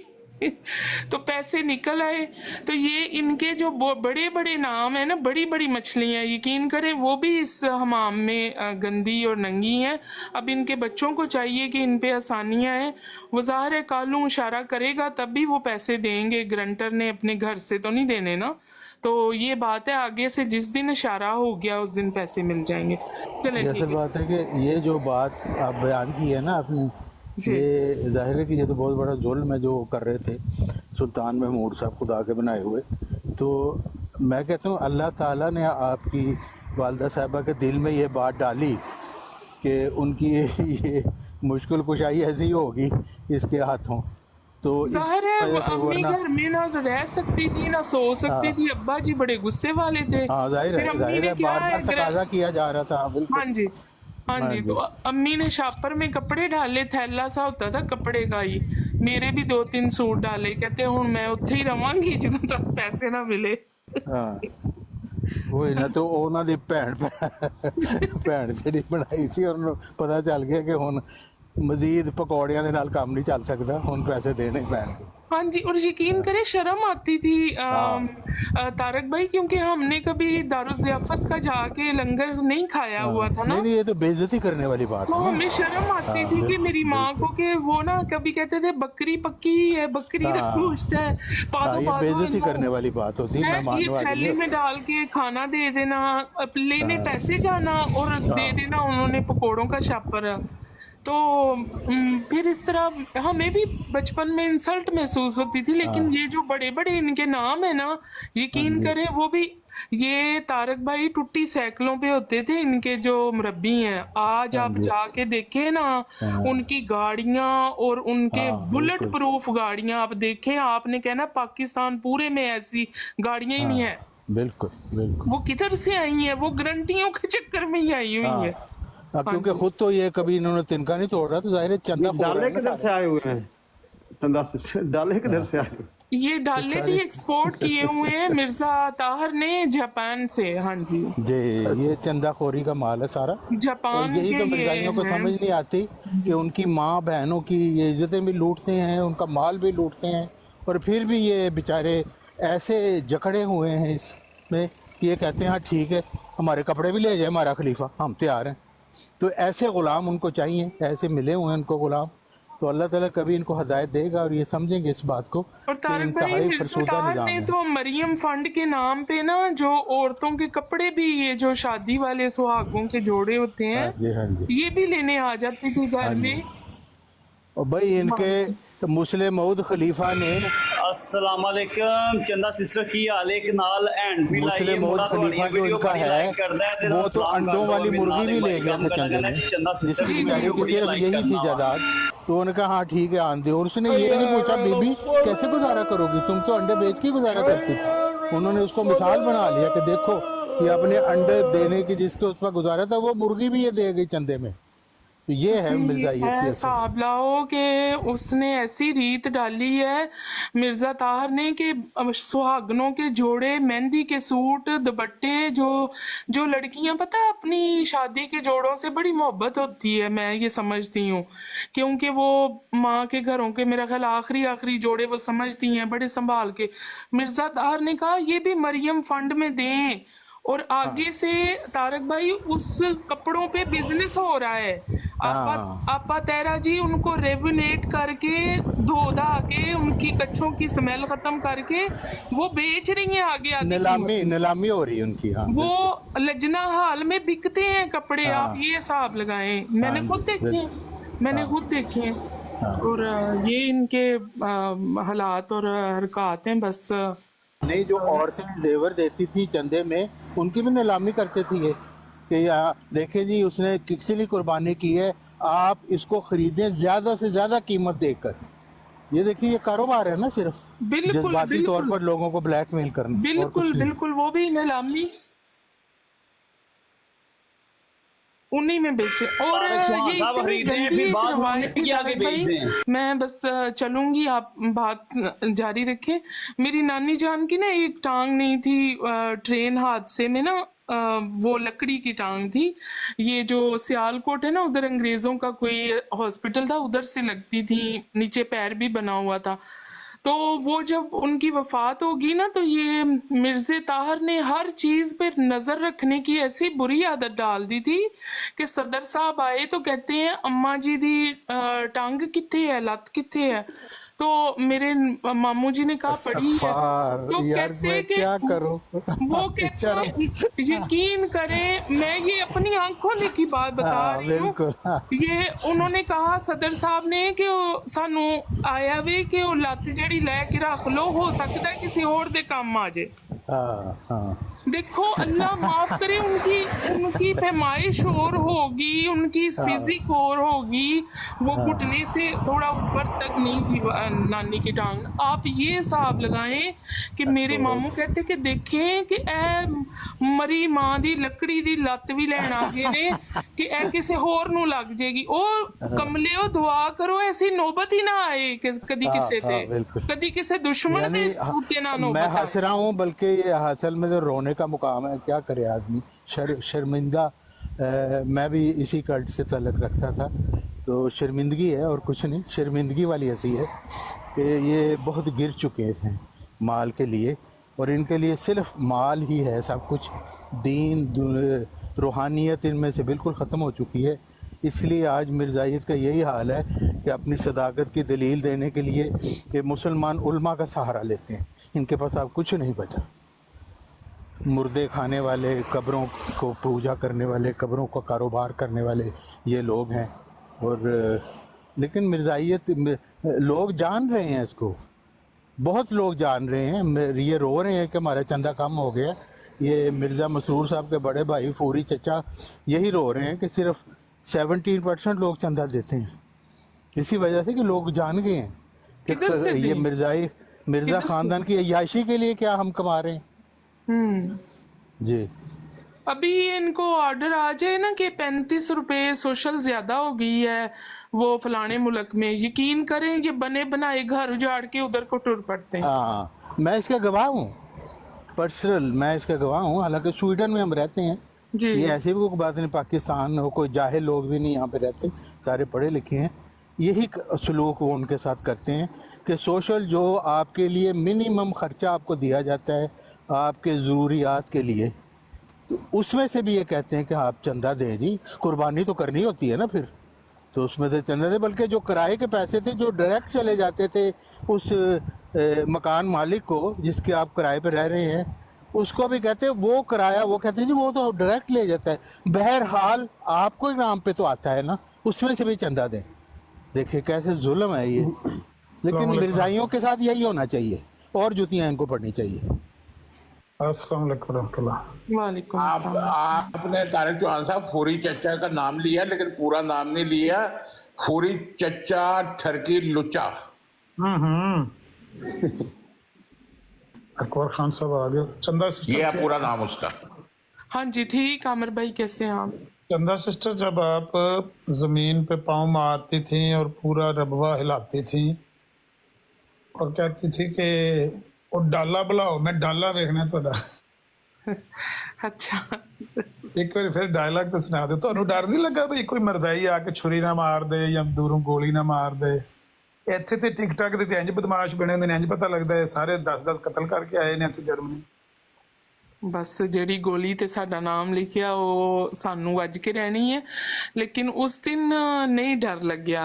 N: तो पैसे निकल आए। तो ये इनके जो बड़े बड़े नाम है ना, बड़ी बड़ी मछलियाँ, यकीन करें वो भी इस हमाम में गंदी और नंगी हैं। अब इनके बच्चों को चाहिए कि इन पे आसानियाँ हैं, वो ज़ाहिर है कालू इशारा करेगा तब भी वो पैसे देंगे, गारंटर ने अपने घर से तो नहीं देने ना। तो ये बात है आगे से जिस दिन इशारा हो गया उस दिन पैसे मिल जाएंगे। चलें
I: ये असल बात है कि ये जो बात आप बयान की है ना आपने, ये जाहिर है कि ये तो बहुत बड़ा जुल्म है जो कर रहे थे सुल्तान महमूद साहब खुदा के बनाए हुए। तो मैं कहता हूँ अल्लाह ताला ने आपकी वालदा साहिबा के दिल में ये बात डाली कि उनकी ये मुश्किल कुशाई ऐसी ही होगी इसके हाथों। तो
N: ज़ाहिर है अम्मी घर में ना रह सकती थी ना सो सकती थी, अब्बा जी बड़े गुस्से वाले थे।
I: हाँ जाहिर है बार बार तकाजा किया जा रहा था।
N: हाँ जी हाँ जी। तो अम्मी ने छापर में कपड़े डाले, थैला सा होता था कपड़े का ही, मेरे भी 2-3 सूट डाले, कहते हूँ मैं उत्थे ही रवांगी ਜਦੋਂ तक पैसे ना मिले।
I: हाँ वही ना, तो ਉਹਨਾਂ ਦੀ ਭੈਣ ਜਿਹੜੀ ਬਣਾਈ ਸੀ ਉਹਨੂੰ ਪਤਾ ਚੱਲ ਗਿਆ ਕਿ ਹੁਣ ਮਜ਼ੀਦ ਪਕੌੜਿਆਂ ਦੇ ਨਾਲ ਕੰਮ ਨਹੀਂ ਚੱਲ ਸਕਦਾ, ਹੁਣ ਪੈਸੇ ਦੇਣੇ ਹੀ ਪੈਣਗੇ।
N: हाँ जी, और यकीन करें शर्म आती थी तारक भाई, क्योंकि हमने कभी दारू ज़ियाफत का जाके लंगर नहीं खाया हुआ था ना,
I: नहीं ये तो बेइज्जती करने वाली बात
N: तो
I: है।
N: हमें शर्म आती थी कि मेरी माँ को कि वो ना कभी कहते थे बकरी पक्की है, बकरी का गोश्त है, पादो
I: ये
N: पादो
I: बेइज्जती
N: इनको
I: करने वाली बात होती है, मैं
N: है,
I: मानने
N: ये
I: वाली
N: थैली
I: नहीं।
N: में डाल के खाना दे देना, लेने पैसे जाना और दे देना उन्होंने पकोड़ों का शापर। तो फिर इस तरह हमें भी बचपन में इंसल्ट महसूस होती थी, लेकिन ये जो बड़े बड़े इनके नाम है ना, यकीन करें वो भी, ये तारक भाई टुट्टी साइकिलों पे होते थे इनके जो मुरब्बी हैं। आज आप जाके देखें ना उनकी गाड़ियां और उनके बुलेट प्रूफ गाड़ियां आप देखें, आपने कहना पाकिस्तान पूरे में ऐसी गाड़ियां ही नहीं है।
I: बिल्कुल बिल्कुल।
N: वो किधर से आई हैं? वो गारंटियों के चक्कर में ही आई हुई है।
I: क्योंकि खुद तो ये कभी इन्होंने तिनका नहीं तोड़ा, तो जाहिर है चंदा
C: डाले किधर से आए हुए हैं? चंदा से डाले किधर से आए हुए?
N: ये डाले भी एक्सपोर्ट किए हुए हैं मिर्जा ताहर ने जापान से। हाँ जी
I: जी, ये चंदाखोरी का माल है सारा।
N: जापान
I: और यही
N: के
I: तो मिर्जाइयों को
N: हैं।
I: समझ नहीं आती कि उनकी माँ बहनों की ये इज्जतें भी लूटते हैं, उनका माल भी लूटते हैं, और फिर भी ये बेचारे ऐसे जकड़े हुए हैं इसमें कि ये कहते हैं हाँ ठीक है, हमारे कपड़े भी ले जाए हमारा खलीफा, हम तैयार हैं। तो ऐसे ग़ुलाम उनको चाहिए, ऐसे मिले हुए हैं उनको ग़ुलाम। तो अल्लाह ताला कभी इनको हदायत देगा और ये समझेंगे इस बात को
N: और
I: कि
N: तारक भाई
I: इंतहाई
N: मिर्जा
I: फरसूदा
N: ताहर
I: निज़ाम
N: ने
I: है।
N: तो मरियम फंड के नाम पे ना जो औरतों के कपड़े भी, ये जो शादी वाले सुहागों के जोड़े होते हैं,
I: हाँ जी,
N: ये भी लेने आ जाती थी घर में।
I: और भाई इनके मुस्लिम मऊद खलीफा ने
O: अस्सलाम वालेकुम चंदा सिस्टर की हाल एक नाल हैंडफील आई
I: मुस्लिम मऊद खलीफा जो इनका है वो तो अंडों वाली मुर्गी भी ले गया था चंदे में, जिसकी बेचारी की सिर्फ यही थी जायदाद। तो उन्होंने कहा हाँ ठीक है आन दे, और उसने ये नहीं पूछा बीबी कैसे गुजारा करोगी, तुम तो अंडे बेच के गुजारा करती थी। उन्होंने उसको मिसाल बना लिया कि देखो ये अपने अंडे देने की जिसके उस पर गुजारा था, वो मुर्गी भी ये दे गई चंदे में। तो ये है मिर्जाइयत की असर।
N: हिसाब लाओ कि उसने ऐसी रीत डाली है मिर्जा ताहर ने कि सुहागनों के जोड़े, मेहंदी के सूट, दुपट्टे, जो लड़कियां पता है अपनी शादी के जोड़ों से बड़ी मोहब्बत होती है, मैं ये समझती हूँ, क्योंकि वो माँ के घरों के मेरा ख्याल आखिरी जोड़े वो समझती हैं बड़े संभाल के। मिर्जा ताहर ने कहा ये भी मरियम फंड में दें, और आगे से तारक भाई उस कपड़ों पे बिजनेस हो रहा है। आपा तेरा जी उनको रेवनेट करके धो धा के उनकी कच्छों की स्मेल खत्म करके वो बेच रही हैं आगे आगे,
I: नीलामी हो रही है उनकी। हाँ,
N: वो लजना हाल में बिकते हैं कपड़े। आप ये हिसाब लगाएं, मैंने खुद देखे हैं, मैंने खुद देखे हैं। और ये इनके हालात और हरकत हैं बस।
I: नहीं, जो औरतें जेवर देती थी चंदे में उनकी भी नीलामी करते थे ये कि देखे जी उसने किसी लिए कुर्बानी की है, आप इसको खरीदें ज़्यादा से ज़्यादा कीमत देकर। ये देखिए ये कारोबार है ना, सिर्फ जज्बाती तौर पर लोगों को ब्लैकमेल करना।
N: बिल्कुल बिल्कुल, वो भी नीलामी उन्हीं में बेचे। और ये इतनी गंदी रवायत भाई, मैं बस चलूंगी, आप बात जारी रखें। मेरी नानी जान की ना एक टांग नहीं थी, ट्रेन हादसे में ना वो लकड़ी की टांग थी। ये जो सियालकोट है ना, उधर अंग्रेजों का कोई हॉस्पिटल था, उधर से लगती थी, नीचे पैर भी बना हुआ था। तो वो जब उनकी वफात होगी ना, तो ये मिर्जे ताहर ने हर चीज़ पे नज़र रखने की ऐसी बुरी आदत डाल दी थी कि सदर साहब आए तो कहते हैं अम्मा जी दी टांग कित्थे है, लत कित्थे है। तो मेरे मामू जी ने कहा पड़ी है, तो कहते कि
I: क्या करूं?
N: वो कहते यकीन करें, मैं ये अपनी आंखों देखी बात बता रही हूँ। ये उन्होंने कहा सदर साहब ने कि सानू आया वे कि वो लत जड़ी लैके रख लो, हो सकता है किसी और दे काम आ जाए। देखो अल्लाह माफ करे, उनकी पैमाइश और होगी, उनकी फिजिक और होगी, वो घुटने से थोड़ा ऊपर तक नहीं थी नानी की टांग। आप ये हिसाब लगाएं कि मेरे मामू कहते कि देखें कि ए मरी मां दी लकड़ी दी लत भी लैन आ गए ने कि ए किसी होर नू लग जाएगी। ओ कमले ओ दुआ करो ऐसी नौबत ही ना आए कि कदी किसी ते, कदी किसी दुश्मन दे टूटे ना नौबत।
I: मैं हंस रहा हूँ, बल्कि ये असल में तो रोने का मुकाम है। क्या करे आदमी, शर्मिंदा। मैं भी इसी कल्ट से तल्लुक़ रखता था तो शर्मिंदगी है और कुछ नहीं, शर्मिंदगी वाली हंसी है कि ये बहुत गिर चुके थे माल के लिए, और इनके लिए सिर्फ माल ही है सब कुछ। दीन रूहानियत इनमें से बिल्कुल ख़त्म हो चुकी है। इसलिए आज मिर्ज़ाइयत का यही हाल है कि अपनी सदाकत की दलील देने के लिए कि मुसलमान उल्मा का सहारा लेते हैं। इनके पास अब कुछ नहीं बचा। मुर्दे खाने वाले, कब्रों को पूजा करने वाले, कब्रों का कारोबार करने वाले ये लोग हैं। और लेकिन मिर्ज़ाइयत लोग जान रहे हैं इसको, बहुत लोग जान रहे हैं। ये रो रहे हैं कि हमारा चंदा कम हो गया। ये मिर्ज़ा मसरूर साहब के बड़े भाई फूरी चचा यही रो रहे हैं कि सिर्फ 17% लोग चंदा देते हैं। इसी वजह से कि लोग जान गए हैं कि ये मिर्ज़ा ख़ानदान की अय्याशी के लिए क्या हम कमा रहे हैं। जी
N: अभी इनको ऑर्डर आ जाए ना कि 35 रुपए सोशल ज्यादा हो गई है वो फलाने मुल्क में, यकीन करें कि बने बनाए घर उजाड़ के उधर को टुर पड़ते हैं।
I: हाँ, मैं इसका गवाह हूँ, पर्सनल मैं इसका गवाह हूँ। हालांकि स्वीडन में हम रहते हैं, ये ऐसी भी कोई बात नहीं, पाकिस्तान हो कोई जाहिल लोग भी नहीं यहाँ पे रहते, सारे पढ़े लिखे हैं। यही सलूक वो उनके साथ करते हैं कि सोशल जो आपके लिए मिनिमम खर्चा आपको दिया जाता है आपके ज़रूरियात के लिए, तो उसमें से भी ये कहते हैं कि आप चंदा दें जी, कुर्बानी तो करनी होती है ना फिर, तो उसमें से चंदा दे। बल्कि जो किराए के पैसे थे जो डायरेक्ट चले जाते थे उस मकान मालिक को जिसके आप किराए पे रह रहे हैं, उसको भी कहते हैं वो किराया, वो कहते हैं जी वो तो डायरेक्ट ले जाता है। बहरहाल आपको ही नाम पे तो आता है ना, उसमें से भी चंदा दें। देखिए कैसे जुल्म है ये। लेकिन मिर्जाइयों के साथ यही होना चाहिए और जुतियाँ इनको पड़नी चाहिए।
A: अस्सलाम वालेकुम रहमतुल्लाह।
N: वालेकुम
P: आपने तारिक चौहान साहब फूरी चचा का नाम लिया लेकिन पूरा नाम नहीं लिया। फूरी चचा ठरकी लुच्चा।
A: अकबर खान साहब आ गए। चंदा सिस्टर,
P: ये है पूरा नाम उसका।
N: हाँ जी ठीक। आमिर भाई कैसे हैं आप?
A: चंदा सिस्टर, जब आप जमीन पे पाँव मारती थी और पूरा रबवा हिलाती थी और कहती थी कि वो डाला बुलाओ, मैं डाला वेखना थोड़ा।
N: अच्छा
A: एक बार फिर डायलॉग तो सुना दो। तो डर नहीं लगा भाई कोई मरजाई आके छुरी ना मार दे या दूरों गोली ना मार दे? ਇੱਥੇ ਤੇ ਟਿਕਟਕ ਦੇ ਇੰਜ ਬਦਮਾਸ਼ ਬਣੇ ਹੁੰਦੇ ਨੇ, ਇੰਜ ਪਤਾ ਲੱਗਦਾ ਹੈ ਸਾਰੇ 10-10 ਕਤਲ ਕਰਕੇ ਆਏ ਨੇ ਇੱਥੇ ਜਰਮਨੀ।
N: बस ਜਿਹੜੀ ਗੋਲੀ ਤੇ ਸਾਡਾ ਨਾਮ ਲਿਖਿਆ ਉਹ ਸਾਨੂੰ ਵੱਜ ਕੇ ਰਹਿਣੀ ਹੈ। ਲੇਕਿਨ ਉਸ ਦਿਨ ਨਹੀਂ ਡਰ ਲੱਗਿਆ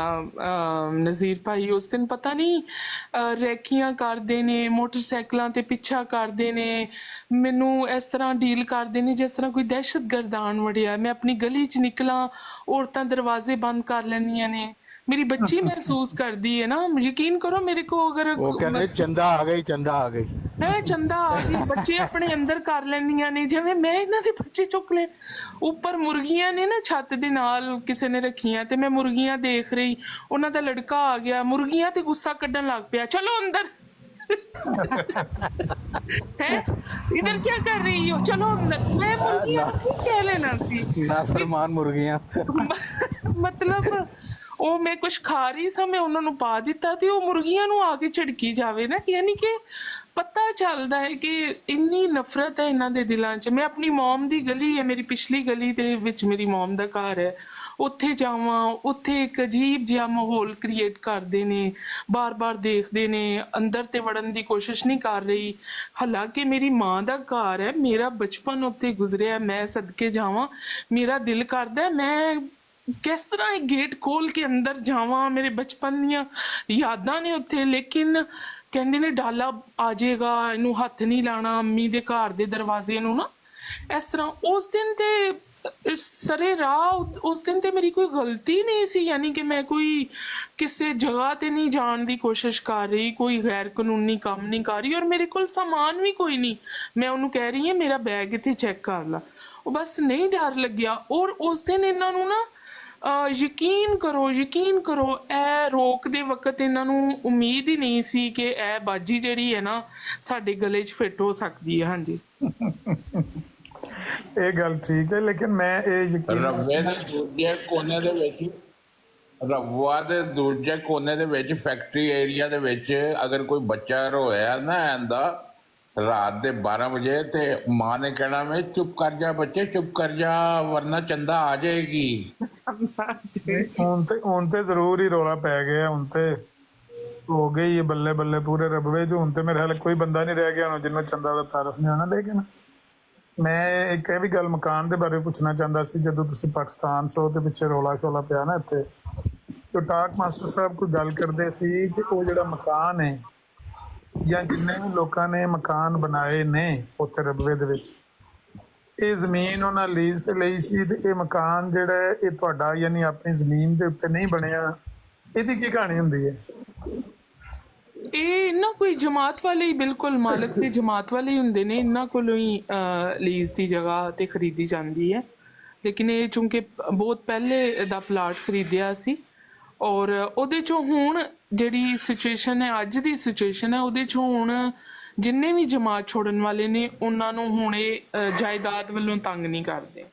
N: ਨਜ਼ੀਰ ਭਾਈ। ਉਸ ਦਿਨ ਪਤਾ ਨਹੀਂ ਰੈਕੀਆਂ ਕਰਦੇ ਨੇ, ਮੋਟਰਸਾਈਕਲਾਂ ਤੇ ਪਿੱਛਾ ਕਰਦੇ ਨੇ, ਮੈਨੂੰ ਇਸ ਤਰ੍ਹਾਂ ਡੀਲ ਕਰਦੇ ਨੇ ਜਿਸ ਤਰ੍ਹਾਂ ਕੋਈ ਦਹਿਸ਼ਤਗਰਦ ਆਣ ਵੜਿਆ। ਮੈਂ ਆਪਣੀ ਗਲੀ 'ਚ ਨਿਕਲਾਂ, ਔਰਤਾਂ ਦਰਵਾਜ਼ੇ ਬੰਦ ਕਰ ਲੈਂਦੀਆਂ ਨੇ। मेरी बच्ची महसूस कर दी है ना, यकीन करो मेरे को। अगर
I: वो कहने चंदा आ गई, चंदा आ गई
N: है, चंदा आ गई, बच्चे अपने अंदर कर लैंदियां ने जिवें मैं इन्हां दे बच्चे चुक ले। ऊपर मुर्गियां ने ना छत दे नाल किसी ने रखियां ते मैं मुर्गियां देख रही, उन्हां दा लड़का आ गया, मुर्गियां ते गुस्सा कड्ढन लग पिया, चलो अंदर। है इधर क्या कर रही हो, चलो अंदर। मैं मुर्गियां कह लेना सी,
I: नाफरमान मुर्गियां।
N: मतलब ਉਹ ਮੈਂ ਕੁਛ ਖਾ ਰਹੀ ਸਾਂ, ਮੈਂ ਉਹਨਾਂ ਨੂੰ ਪਾ ਦਿੱਤਾ ਤੇ ਉਹ ਮੁਰਗੀਆਂ ਨੂੰ ਆ ਕੇ ਝਿੜਕੀ ਜਾਵੇ ਨਾ। ਯਾਨੀ ਕਿ ਪਤਾ ਚੱਲਦਾ ਹੈ ਕਿ ਇੰਨੀ ਨਫ਼ਰਤ ਹੈ ਇਹਨਾਂ ਦੇ ਦਿਲਾਂ 'ਚ। ਮੈਂ ਆਪਣੀ ਮੌਮ ਦੀ ਗਲੀ ਹੈ, ਮੇਰੀ ਪਿਛਲੀ ਗਲੀ ਦੇ ਵਿੱਚ ਮੇਰੀ ਮੌਮ ਦਾ ਘਰ ਹੈ, ਉੱਥੇ ਜਾਵਾਂ, ਉੱਥੇ ਇੱਕ ਅਜੀਬ ਜਿਹਾ ਮਾਹੌਲ ਕ੍ਰੀਏਟ ਕਰਦੇ ਨੇ, ਬਾਰ-ਬਾਰ ਦੇਖਦੇ ਨੇ, ਅੰਦਰ ਤੇ ਵੜਨ ਦੀ ਕੋਸ਼ਿਸ਼ ਨਹੀਂ ਕਰ ਰਹੀ। ਹਾਲਾਂਕਿ ਮੇਰੀ ਮਾਂ ਦਾ ਘਰ ਹੈ, ਮੇਰਾ ਬਚਪਨ ਉੱਥੇ ਗੁਜ਼ਰਿਆ, ਮੈਂ ਸਦਕੇ ਜਾਵਾਂ, ਮੇਰਾ ਦਿਲ ਕਰਦਾ ਮੈਂ किस तरह गेट खोल के अंदर जावां, मेरे बचपन दियां यादां ने उत्थे। लेकिन कहंदे ने डाला आ जाएगा, इनू हथ नहीं लाना अम्मी दे घर दे दरवाजे नू ना। इस तरह उस दिन ते सरे राह उस दिन ते मेरी कोई गलती नहीं सी। यानी कि मैं कोई किसी जगह ते नहीं जान दी कोशिश कर रही, कोई गैर कानूनी काम नहीं कर रही, और मेरे कोल सामान भी कोई नहीं। मैं उन्होंने कह रही है मेरा बैग इत्थे चेक कर ला, वो बस नहीं डर लग्या। और उस दिन इन्हां नू ना ਯਕੀਨ ਕਰੋ ਇਹ ਰੋਕ ਦੇ ਵਕਤ ਇਹਨਾਂ ਨੂੰ ਉਮੀਦ ਹੀ ਨਹੀਂ ਸੀ ਕਿ ਇਹ ਬਾਜੀ ਜਿਹੜੀ ਹੈ ਨਾ ਸਾਡੇ ਗਲੇ 'ਚ ਫਿੱਟ ਹੋ ਸਕਦੀ ਹੈ। ਹਾਂਜੀ
A: ਇਹ ਗੱਲ ਠੀਕ ਹੈ, ਲੇਕਿਨ ਮੈਂ ਇਹ ਯਕੀਨ
P: ਰਵੇ ਦੇ ਦੂਜੇ ਕੋਨੇ ਦੇ ਵਿੱਚ, ਰਵਾ ਦੇ ਦੂਜੇ ਕੋਨੇ ਦੇ ਵਿੱਚ ਫੈਕਟਰੀ ਏਰੀਆ ਦੇ ਵਿੱਚ ਅਗਰ ਕੋਈ ਬੱਚਾ ਰੋਇਆ ਨਾ ਆਂਦਾ, ਰਾਤ ਦੇ 12 ਵਜੇ ਤੇ ਮਾਂ ਨੇ ਕਹਿਣਾ ਮੈਂ ਚੁੱਪ ਕਰ ਜਾ ਬੱਚੇ ਚੁੱਪ ਕਰ ਜਾ ਵਰਨਾ ਚੰਦਾ ਆ ਜਾਏਗੀ।
A: ਹੁਣ ਤੇ ਜ਼ਰੂਰ ਹੀ ਰੌਲਾ ਪੈ ਗਿਆ, ਹੁਣ ਤੇ ਹੋ ਗਈ ਬੱਲੇ ਬੱਲੇ ਪੂਰੇ ਰਬਵੇ ਚ। ਹੁਣ ਤੇ ਮੇਰੇ ਹਾਲੇ ਕੋਈ ਬੰਦਾ ਨਹੀਂ ਰਹਿ ਗਿਆ ਹੁਣ ਜਿਹਨੂੰ ਚੰਦਾ ਦਾ ਤਾਰਫ ਨਹੀਂ ਆਉਣਾ। ਲੇਕਿਨ ਮੈਂ ਇੱਕ ਇਹ ਵੀ ਗੱਲ ਮਕਾਨ ਦੇ ਬਾਰੇ ਪੁੱਛਣਾ ਚਾਹੁੰਦਾ ਸੀ, ਜਦੋਂ ਤੁਸੀਂ ਪਾਕਿਸਤਾਨ ਸੋ ਤੇ ਪਿੱਛੇ ਰੌਲਾ ਸ਼ੋਲਾ ਪਿਆ ਨਾ ਇੱਥੇ, ਤੇ ਟਾਕ ਮਾਸਟਰ ਸਾਹਿਬ ਕੋਈ ਗੱਲ ਕਰਦੇ ਸੀ ਕਿ ਉਹ ਜਿਹੜਾ ਮਕਾਨ ਹੈ ਜਾਂ ਜਿੰਨੇ ਵੀ ਲੋਕਾਂ ਨੇ ਮਕਾਨ ਬਣਾਏ ਨੇ ਉੱਥੇ ਰਬਵੇ ਦੇ ਵਿੱਚ, ਇਹ ਜ਼ਮੀਨ ਉਹਨਾਂ ਲੀਜ਼ ਤੇ ਲਈ ਸੀ, ਤੇ ਇਹ ਮਕਾਨ ਜਿਹੜਾ ਹੈ ਇਹ ਤੁਹਾਡਾ ਯਾਨੀ ਆਪਣੀ ਜ਼ਮੀਨ ਦੇ ਉੱਤੇ ਨਹੀਂ ਬਣਿਆ। ਇਹਦੀ ਕੀ ਕਹਾਣੀ ਹੁੰਦੀ ਹੈ?
N: ਇਹ ਨਾ ਕੋਈ ਜਮਾਤ ਵਾਲੇ ਹੀ, ਬਿਲਕੁਲ ਮਾਲਕ ਦੇ ਜਮਾਤ ਵਾਲੇ ਹੀ ਹੁੰਦੇ ਨੇ, ਇਹਨਾਂ ਕੋਲੋਂ ਹੀ ਲੀਜ਼ ਦੀ ਜਗ੍ਹਾ ਤੇ ਖਰੀਦੀ ਜਾਂਦੀ ਹੈ। ਲੇਕਿਨ ਇਹ ਚੂੰਕਿ ਬਹੁਤ ਪਹਿਲੇ ਦਾ ਪਲਾਟ ਖਰੀਦਿਆ ਸੀ, ਔਰ ਉਹਦੇ ਚੋਂ ਹੁਣ ਜਿਹੜੀ ਸਿਚੁਏਸ਼ਨ ਹੈ, ਅੱਜ ਦੀ ਸਿਚੁਏਸ਼ਨ ਹੈ, ਉਹਦੇ ਚੋਂ ਹੁਣ ਜਿੰਨੇ ਵੀ ਜਮਾਤ ਛੋੜਨ ਵਾਲੇ ਨੇ ਉਹਨਾਂ ਨੂੰ ਹੁਣ ਇਹ ਜਾਇਦਾਦ ਵੱਲੋਂ ਤੰਗ ਨਹੀਂ ਕਰਦੇ।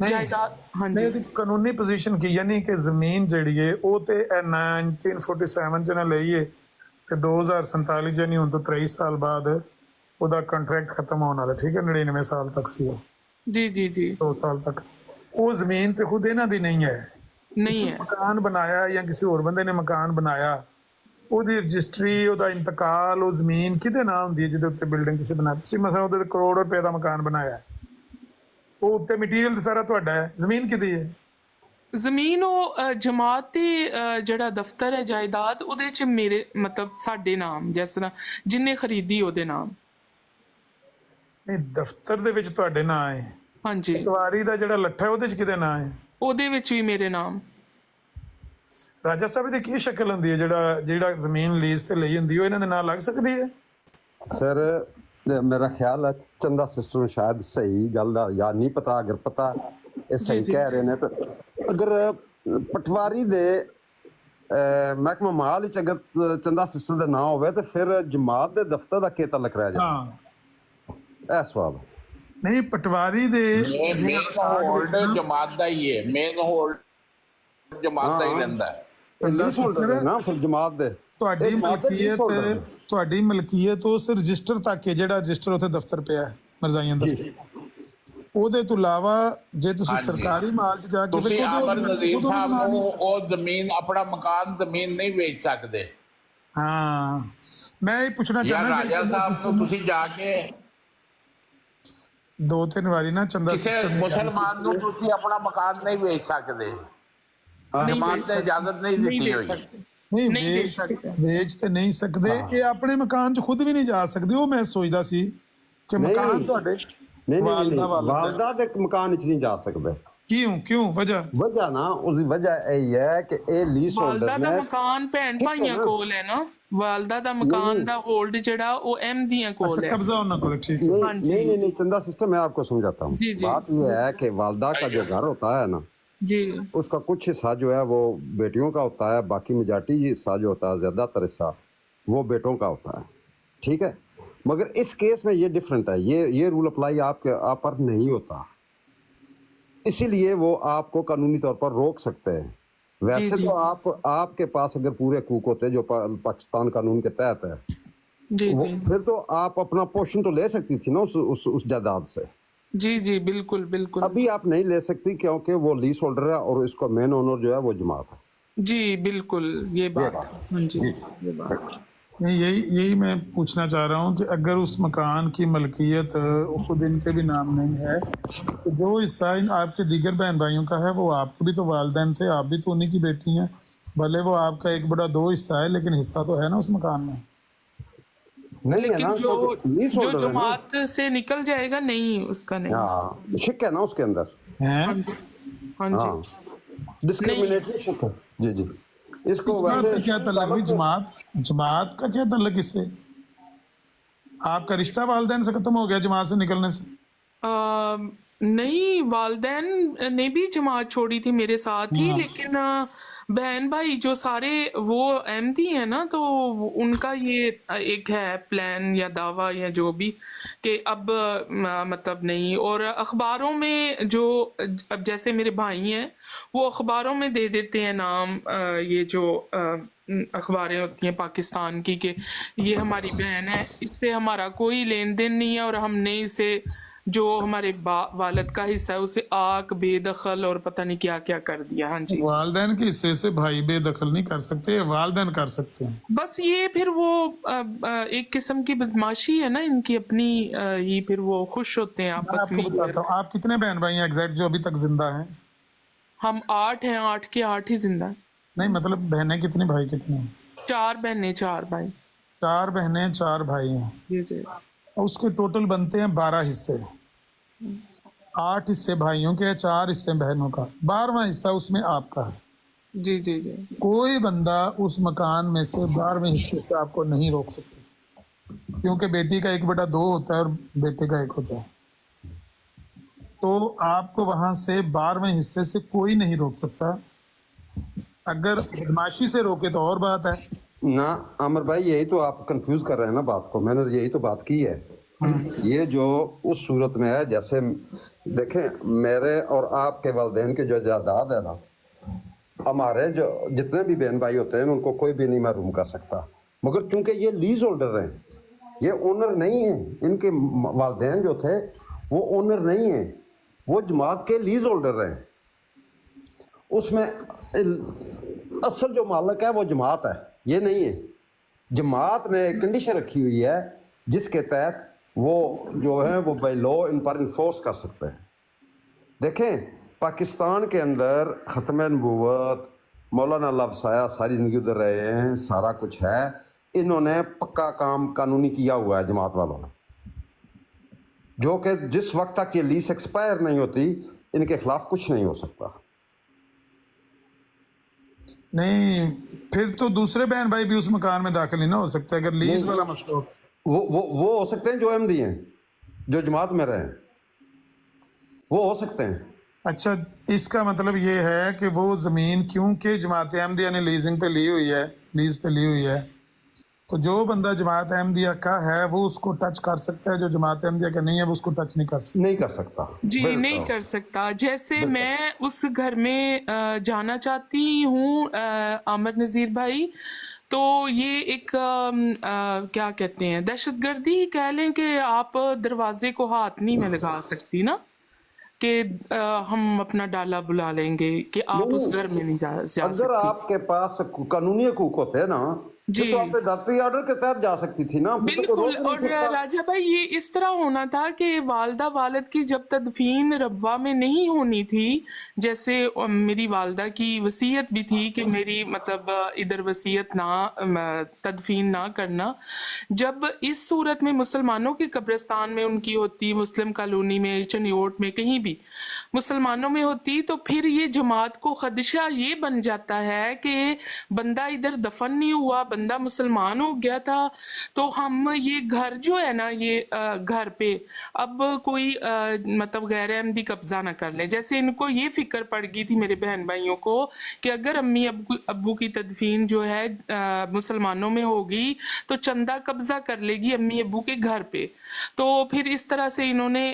N: ਜਾਇਦਾਦ ਹਾਂਜੀ,
A: ਇਹਦੀ ਕਾਨੂੰਨੀ ਪੋਜੀਸ਼ਨ ਕੀ, ਯਾਨੀ ਕਿ ਜ਼ਮੀਨ ਜਿਹੜੀ ਹੈ ਉਹ ਤੇ 1947 ਚ ਨਾ ਲਈ ਹੈ ਤੇ 2047 ਯਾਨੀ ਹੁਣ ਤੋਂ 23 ਸਾਲ ਬਾਅਦ ਉਹਦਾ ਕੰਟਰੈਕਟ ਖਤਮ ਹੋਣ ਵਾਲਾ, ਠੀਕ ਹੈ? 99 ਸਾਲ ਤੱਕ ਸੀ ਉਹ।
N: ਜੀ ਜੀ ਜੀ,
A: 2 ਸਾਲ ਤੱਕ ਉਹ ਜ਼ਮੀਨ ਤੇ ਖੁਦ ਇਹਨਾਂ ਦੀ ਨਹੀਂ ਹੈ,
N: ਨਹੀਂ ਹੈ।
A: ਮਕਾਨ ਬਣਾਇਆ ਜਾਂ ਕਿਸੇ ਹੋਰ ਬੰਦੇ ਨੇ ਮਕਾਨ ਬਣਾਇਆ, ਉਹਦੀ ਰਜਿਸਟਰੀ, ਉਹਦਾ ਇੰਤਕਾਲ, ਉਹ ਜ਼ਮੀਨ ਕਿਹਦੇ ਨਾਂ ਹੁੰਦੀ ਹੈ ਜਿਹਦੇ ਉੱਤੇ ਬਿਲਡਿੰਗ ਤੁਸੀਂ ਬਣਾਈ? ਤੁਸੀਂ ਮਸਲਾ ਉਹਦੇ ਤੇ ਕਰੋੜ ਰੁਪਏ ਦਾ ਮਕਾਨ ਬਣਾਇਆ, ਉਹ ਉੱਤੇ ਮਟੀਰੀਅਲ ਸਾਰਾ ਤੁਹਾਡਾ ਹੈ, ਜ਼ਮੀਨ ਕਿਹਦੀ ਹੈ?
N: ਜ਼ਮੀਨ ਉਹ ਜਮਾਤ ਤੇ ਜਿਹੜਾ ਦਫ਼ਤਰ ਹੈ ਜਾਇਦਾਦ, ਉਹਦੇ ਚ ਮੇਰੇ ਮਤਲਬ ਸਾਡੇ ਨਾਮ, ਜਿਸ ਤਰ੍ਹਾਂ ਜਿੰਨੇ ਖਰੀਦੀ ਉਹਦੇ ਨਾਮ।
A: ਨਹੀਂ, ਦਫ਼ਤਰ ਦੇ ਵਿੱਚ ਤੁਹਾਡੇ ਨਾਂ ਹੈ?
N: ਹਾਂਜੀ।
A: ਪਟਵਾਰੀ ਦਾ ਜਿਹੜਾ ਲੱਠਾ ਉਹਦੇ ਚ ਕਿਹਦੇ ਨਾਂ ਹੈ?
N: ਉਹਦੇ ਵਿੱਚ ਵੀ ਮੇਰੇ ਨਾਮ।
A: ਰਾਜਾ ਸਾਹਿਬ ਦੀ ਕੀ ਸ਼ਕਲ ਹੁੰਦੀ ਹੈ ਜਿਹੜਾ ਜ਼ਮੀਨ ਲੀਜ਼ ਤੇ ਲਈ ਹੁੰਦੀ, ਉਹ ਇਹਨਾਂ ਦੇ ਨਾਂ ਲੱਗ ਸਕਦੀ ਹੈ?
C: ਸਰ ਮੇਰਾ ਖਿਆਲ ਹੈ ਚੰਦਾ ਸਿਸਟਰ ਨੂੰ ਸ਼ਾਇਦ ਸਹੀ ਗੱਲ ਦਾ ਯਾਦ ਨਹੀਂ ਪਤਾ, ਅਗਰ ਪਤਾ ਇਹ ਸਹੀ ਕਹਿ ਰਹੇ ਨੇ ਤਾਂ ਅਗਰ ਪਟਵਾਰੀ ਦੇ ਮਹਿਕਮਾ ਮਾਲ ਵਿੱਚ ਅਗਰ ਚੰਦਾ ਸਿਸਟਰ ਦਾ ਨਾਂ ਹੋਵੇ ਤੇ ਫਿਰ ਜਮਾਤ ਦੇ ਦਫ਼ਤਰ ਦਾ ਕੀ ਤਾਲੁਕ ਰਹਿ ਜਾਂਦਾ? ਇਹ ਸਵਾਲ
A: ਨਹੀਂ, ਪਟਵਾਰੀ ਦੇ
P: ਮੇਨ ਹੋਲਡ ਜਮਾਤ ਦਾ ਹੀ ਹੈ, ਮੇਨ ਹੋਲਡ ਜਮਾਤ ਦਾ ਹੀ ਰਹਿੰਦਾ ਹੈ
C: ਨਾ, ਫਿਰ ਜਮਾਤ ਦੇ
A: ਤੁਹਾਡੀ ਮਲਕੀਅਤ ਉਸ ਰਜਿਸਟਰ ਤੱਕ ਹੈ, ਜਿਹੜਾ ਰਜਿਸਟਰ ਉੱਥੇ ਦਫ਼ਤਰ ਪਿਆ ਹੈ ਮਰਜ਼ਾਈਆਂ ਦਾ। ਉਹਦੇ ਤੋਂ ਇਲਾਵਾ ਜੇ ਤੁਸੀਂ ਸਰਕਾਰੀ ਮਾਲ 'ਚ ਜਾ ਕੇ
P: ਤੁਸੀਂ ਆਮਰ ਨਜ਼ੀਰ ਸਾਹਿਬ ਨੂੰ ਉਹ ਜ਼ਮੀਨ, ਆਪਣਾ ਮਕਾਨ ਜ਼ਮੀਨ ਨਹੀਂ ਵੇਚ ਸਕਦੇ।
A: ਹਾਂ, ਮੈਂ ਇਹ ਪੁੱਛਣਾ ਚਾਹੁੰਦਾ,
P: ਰਾਜਾ ਸਾਹਿਬ ਨੂੰ ਤੁਸੀਂ ਜਾ ਕੇ
A: 2-3 ਵਾਰੀ ਨਾ ਚੰਦਾ
P: ਕਿਸੇ ਮੁਸਲਮਾਨ ਨੂੰ ਤੁਸੀਂ ਆਪਣਾ ਮਕਾਨ ਨਹੀਂ ਵੇਚ ਸਕਦੇ, ਜਮਾਤ ਨੇ ਇਜਾਜ਼ਤ ਨਹੀਂ ਦਿੱਤੀ ਹੋਈ।
A: ਨਹੀਂ, ਵੇਚ ਤੇ ਨਹੀਂ ਸਕਦੇ, ਇਹ ਆਪਣੇ ਮਕਾਨ 'ਚ ਖੁਦ ਵੀ ਨਹੀਂ ਜਾ ਸਕਦੇ। ਉਹ ਮੈਂ ਸੋਚਦਾ ਸੀ ਕਿ ਮਕਾਨ ਤੁਹਾਡੇ
C: ਵਾਲਦਾ ਦੇ ਮਕਾਨ ਵਿੱਚ ਨਹੀਂ ਜਾ ਸਕਦੇ।
A: ਕਿਉਂ
C: ਵਜ੍ਹਾ ਨਾ, ਉਸਦੀ ਵਜ੍ਹਾ ਇਹ ਹੈ ਕਿ ਇਹ ਲੀਜ਼ ਹੋਲਡਰ
N: ਵਾਲਦਾ ਦਾ ਮਕਾਨ ਭੈਣ ਭਾਈਆਂ ਕੋਲ ਹੈ ਨਾ, ਵਾਲਦਾ ਦਾ ਮਕਾਨ ਦਾ ਹੋਲਡ ਜਿਹੜਾ ਉਹ ਅਹਿਮਦੀਆਂ ਕੋਲ है।
A: कब्जा होना कोल, ठीक है।
C: नहीं चंदा सिस्टम मैं आपको समझाता हूँ। बात यह है कि वालदा का जो घर होता है ना
N: जी,
C: उसका कुछ हिस्सा जो है वो बेटियों का होता है, बाकी मेजॉरिटी हिस्सा जो होता है, ज्यादातर हिस्सा वो बेटों का होता है, ठीक है। मगर इस केस में ये डिफरेंट है, ये रूल अप्लाई आप पर नहीं होता, इसीलिए वो आपको कानूनी तौर पर रोक सकते हैं। वैसे तो आपके पास अगर पूरे हकूक होते जो पाकिस्तान कानून के तहत है, फिर तो आप अपना पोर्शन तो ले सकती थी ना उस जायदाद से।
N: जी बिल्कुल बिल्कुल।
C: अभी आप नहीं ले सकती क्योंकि वो लीज होल्डर है और इसका मेन ओनर जो है वो जमात है।
N: जी बिल्कुल, ये बात हाँ जी, ये बात
A: यही मैं पूछना चाह रहा हूँ कि अगर उस मकान की मलकियत खुद इनके भी नाम नहीं है, तो जो हिस्सा आपके दीगर बहन भाइयों का है वो आपके भी तो वालिदैन थे, आप भी तो उन्हीं की बेटी हैं, भले वो आपका 1/2 हिस्सा है, लेकिन हिस्सा तो है ना उस मकान में।
C: नहीं,
N: लेकिन जो जमात से निकल जाएगा नहीं, उसका नहीं
C: शिक है ना उसके अंदर
A: है।
N: हाँ जी,
C: डिस्क्रिमिनेटरी शिक है। जी इसको वैसे
A: क्या तल्लुक हुई जमात का क्या तल्लुक इससे? आपका रिश्ता वालिदैन से खत्म हो गया जमात से निकलने से?
N: नहीं, वालिदैन ने भी जमात छोड़ी थी मेरे साथ ही, लेकिन बहन भाई जो सारे वो अहमदी हैं ना, तो उनका ये एक है प्लान या दावा या जो भी कि अब मतलब नहीं, और अखबारों में जो अब जैसे मेरे भाई हैं वो अखबारों में दे देते हैं नाम, ये जो अखबारें होती हैं पाकिस्तान की, कि ये हमारी बहन है, इससे हमारा कोई लेन देन नहीं है और हमने इसे जो हमारे वालिद का हिस्सा है उसे आक बेदखल और पता नहीं क्या क्या कर दिया। हाँ जी,
A: वालदैन के हिस्से से भाई बेदखल नहीं कर सकते, वालदैन कर सकते हैं।
N: बस ये फिर वो एक किस्म की बदमाशी है ना इनकी अपनी ही, फिर वो खुश होते हैं
A: मैं
N: आपस में।
A: आपको बताता हूँ, आप कितने बहन भाई हैं एग्जैक्ट जो अभी तक जिंदा हैं?
N: हम 8 हैं, 8 के 8 ही जिंदा हैं।
A: नहीं मतलब बहनें कितनी, भाई कितने हैं?
N: 4 बहनें 4 भाई।
A: 4 बहनें 4 भाई हैं,
N: जी जी।
A: और उसके टोटल बनते हैं 12 हिस्से। 8 हिस्से भाइयों के, 4 हिस्से बहनों का, 12वां हिस्सा उसमें आपका है।
N: जी जी जी।
A: कोई बंदा उस मकान में से 12वें हिस्से से आपको नहीं रोक सकता, क्योंकि बेटी का 1/2 होता है और बेटे का 1 होता है। तो आपको वहां से 12वें हिस्से से कोई नहीं रोक सकता। अगर बदमाशी से रोके तो और बात है
C: ना। आमिर भाई यही तो आप कंफ्यूज कर रहे हैं ना बात को, मैंने यही तो बात की है। ये जो उस सूरत में है, जैसे देखें मेरे और आपके वालिदैन के जो जायदाद है ना, हमारे जो जितने भी बहन भाई होते हैं उनको कोई भी नहीं महरूम कर सकता, मगर चूंकि ये लीज होल्डर हैं, ये ओनर नहीं है। इनके वालिदैन जो थे वो ओनर नहीं है, वो जमात के लीज होल्डर हैं। उसमें असल जो मालिक है वो जमात है, ये नहीं है। जमात ने एक कंडीशन रखी हुई है जिसके तहत वो जो है वो बाय लॉ इन पर इन्फोर्स कर सकते हैं। देखें पाकिस्तान के अंदर ख़त्म नबूवत, मौलाना लफसाया सारी ज़िंदगी उधर रहे हैं, सारा कुछ है। इन्होंने पक्का काम कानूनी किया हुआ है जमात वालों ने, जो कि जिस वक्त तक ये लीज एक्सपायर नहीं होती इनके खिलाफ कुछ नहीं हो सकता।
A: नहीं, फिर तो दूसरे बहन भाई भी उस मकान में दाखिल नहीं ना हो सकते अगर लीज वाला मसला हो।
C: वो हो सकते हैं जो अहमदी हैं, जो जमात में रहे हैं, वो हो सकते हैं।
A: अच्छा, इसका मतलब ये है कि वो जमीन क्योंकि जमात अहमदिया ने लीजिंग पे ली हुई है, लीज पे ली हुई है, तो जो बंदा जमात अहमदिया का है वो उसको टच कर सकता है, जो जमात अहमदिया का नहीं है वो उसको टच नहीं कर सकता।
C: नहीं कर सकता
N: जी, नहीं कर सकता। जैसे मैं उस घर में जाना चाहती हूँ आमिर नज़ीर भाई, तो ये एक क्या कहते हैं, दहशतगर्दी कह लें कि आप दरवाजे को हाथ नहीं में लगा सकती ना, कि हम अपना डाला बुला लेंगे कि आप उस घर में नहीं जा सकती।
C: अगर आपके पास कानूनी हकूक होते हैं ना,
N: जी,
C: तो आप डॉक्टरी ऑर्डर के तहत जा सकती थी ना।
N: बिल्कुल। और राजा भाई ये इस तरह होना था कि वालदा वालिद की जब तदफीन रब्वा में नहीं होनी थी, जैसे मेरी वालदा की वसीयत भी थी कि मेरी मतलब इधर वसीयत ना, तदफीन ना करना। जब इस सूरत में मुसलमानों के कब्रिस्तान में उनकी होती, मुस्लिम कॉलोनी में, चनियोट में, कहीं भी मुसलमानों में होती, तो फिर ये जमात को खदशा ये बन जाता है कि बंदा इधर दफन नहीं हुआ, बंदा मुसलमान हो गया था, तो हम ये घर जो है ना, ये घर पे अब कोई मतलब गैर अहमदी कब्जा ना कर ले। जैसे इनको ये फिक्र पड़ गई थी मेरे बहन भाइयों को कि अगर अम्मी अब्बू की तदफीन जो है मुसलमानों में होगी तो चंदा कब्जा कर लेगी अम्मी अब्बू के घर पे। तो फिर इस तरह से इन्होंने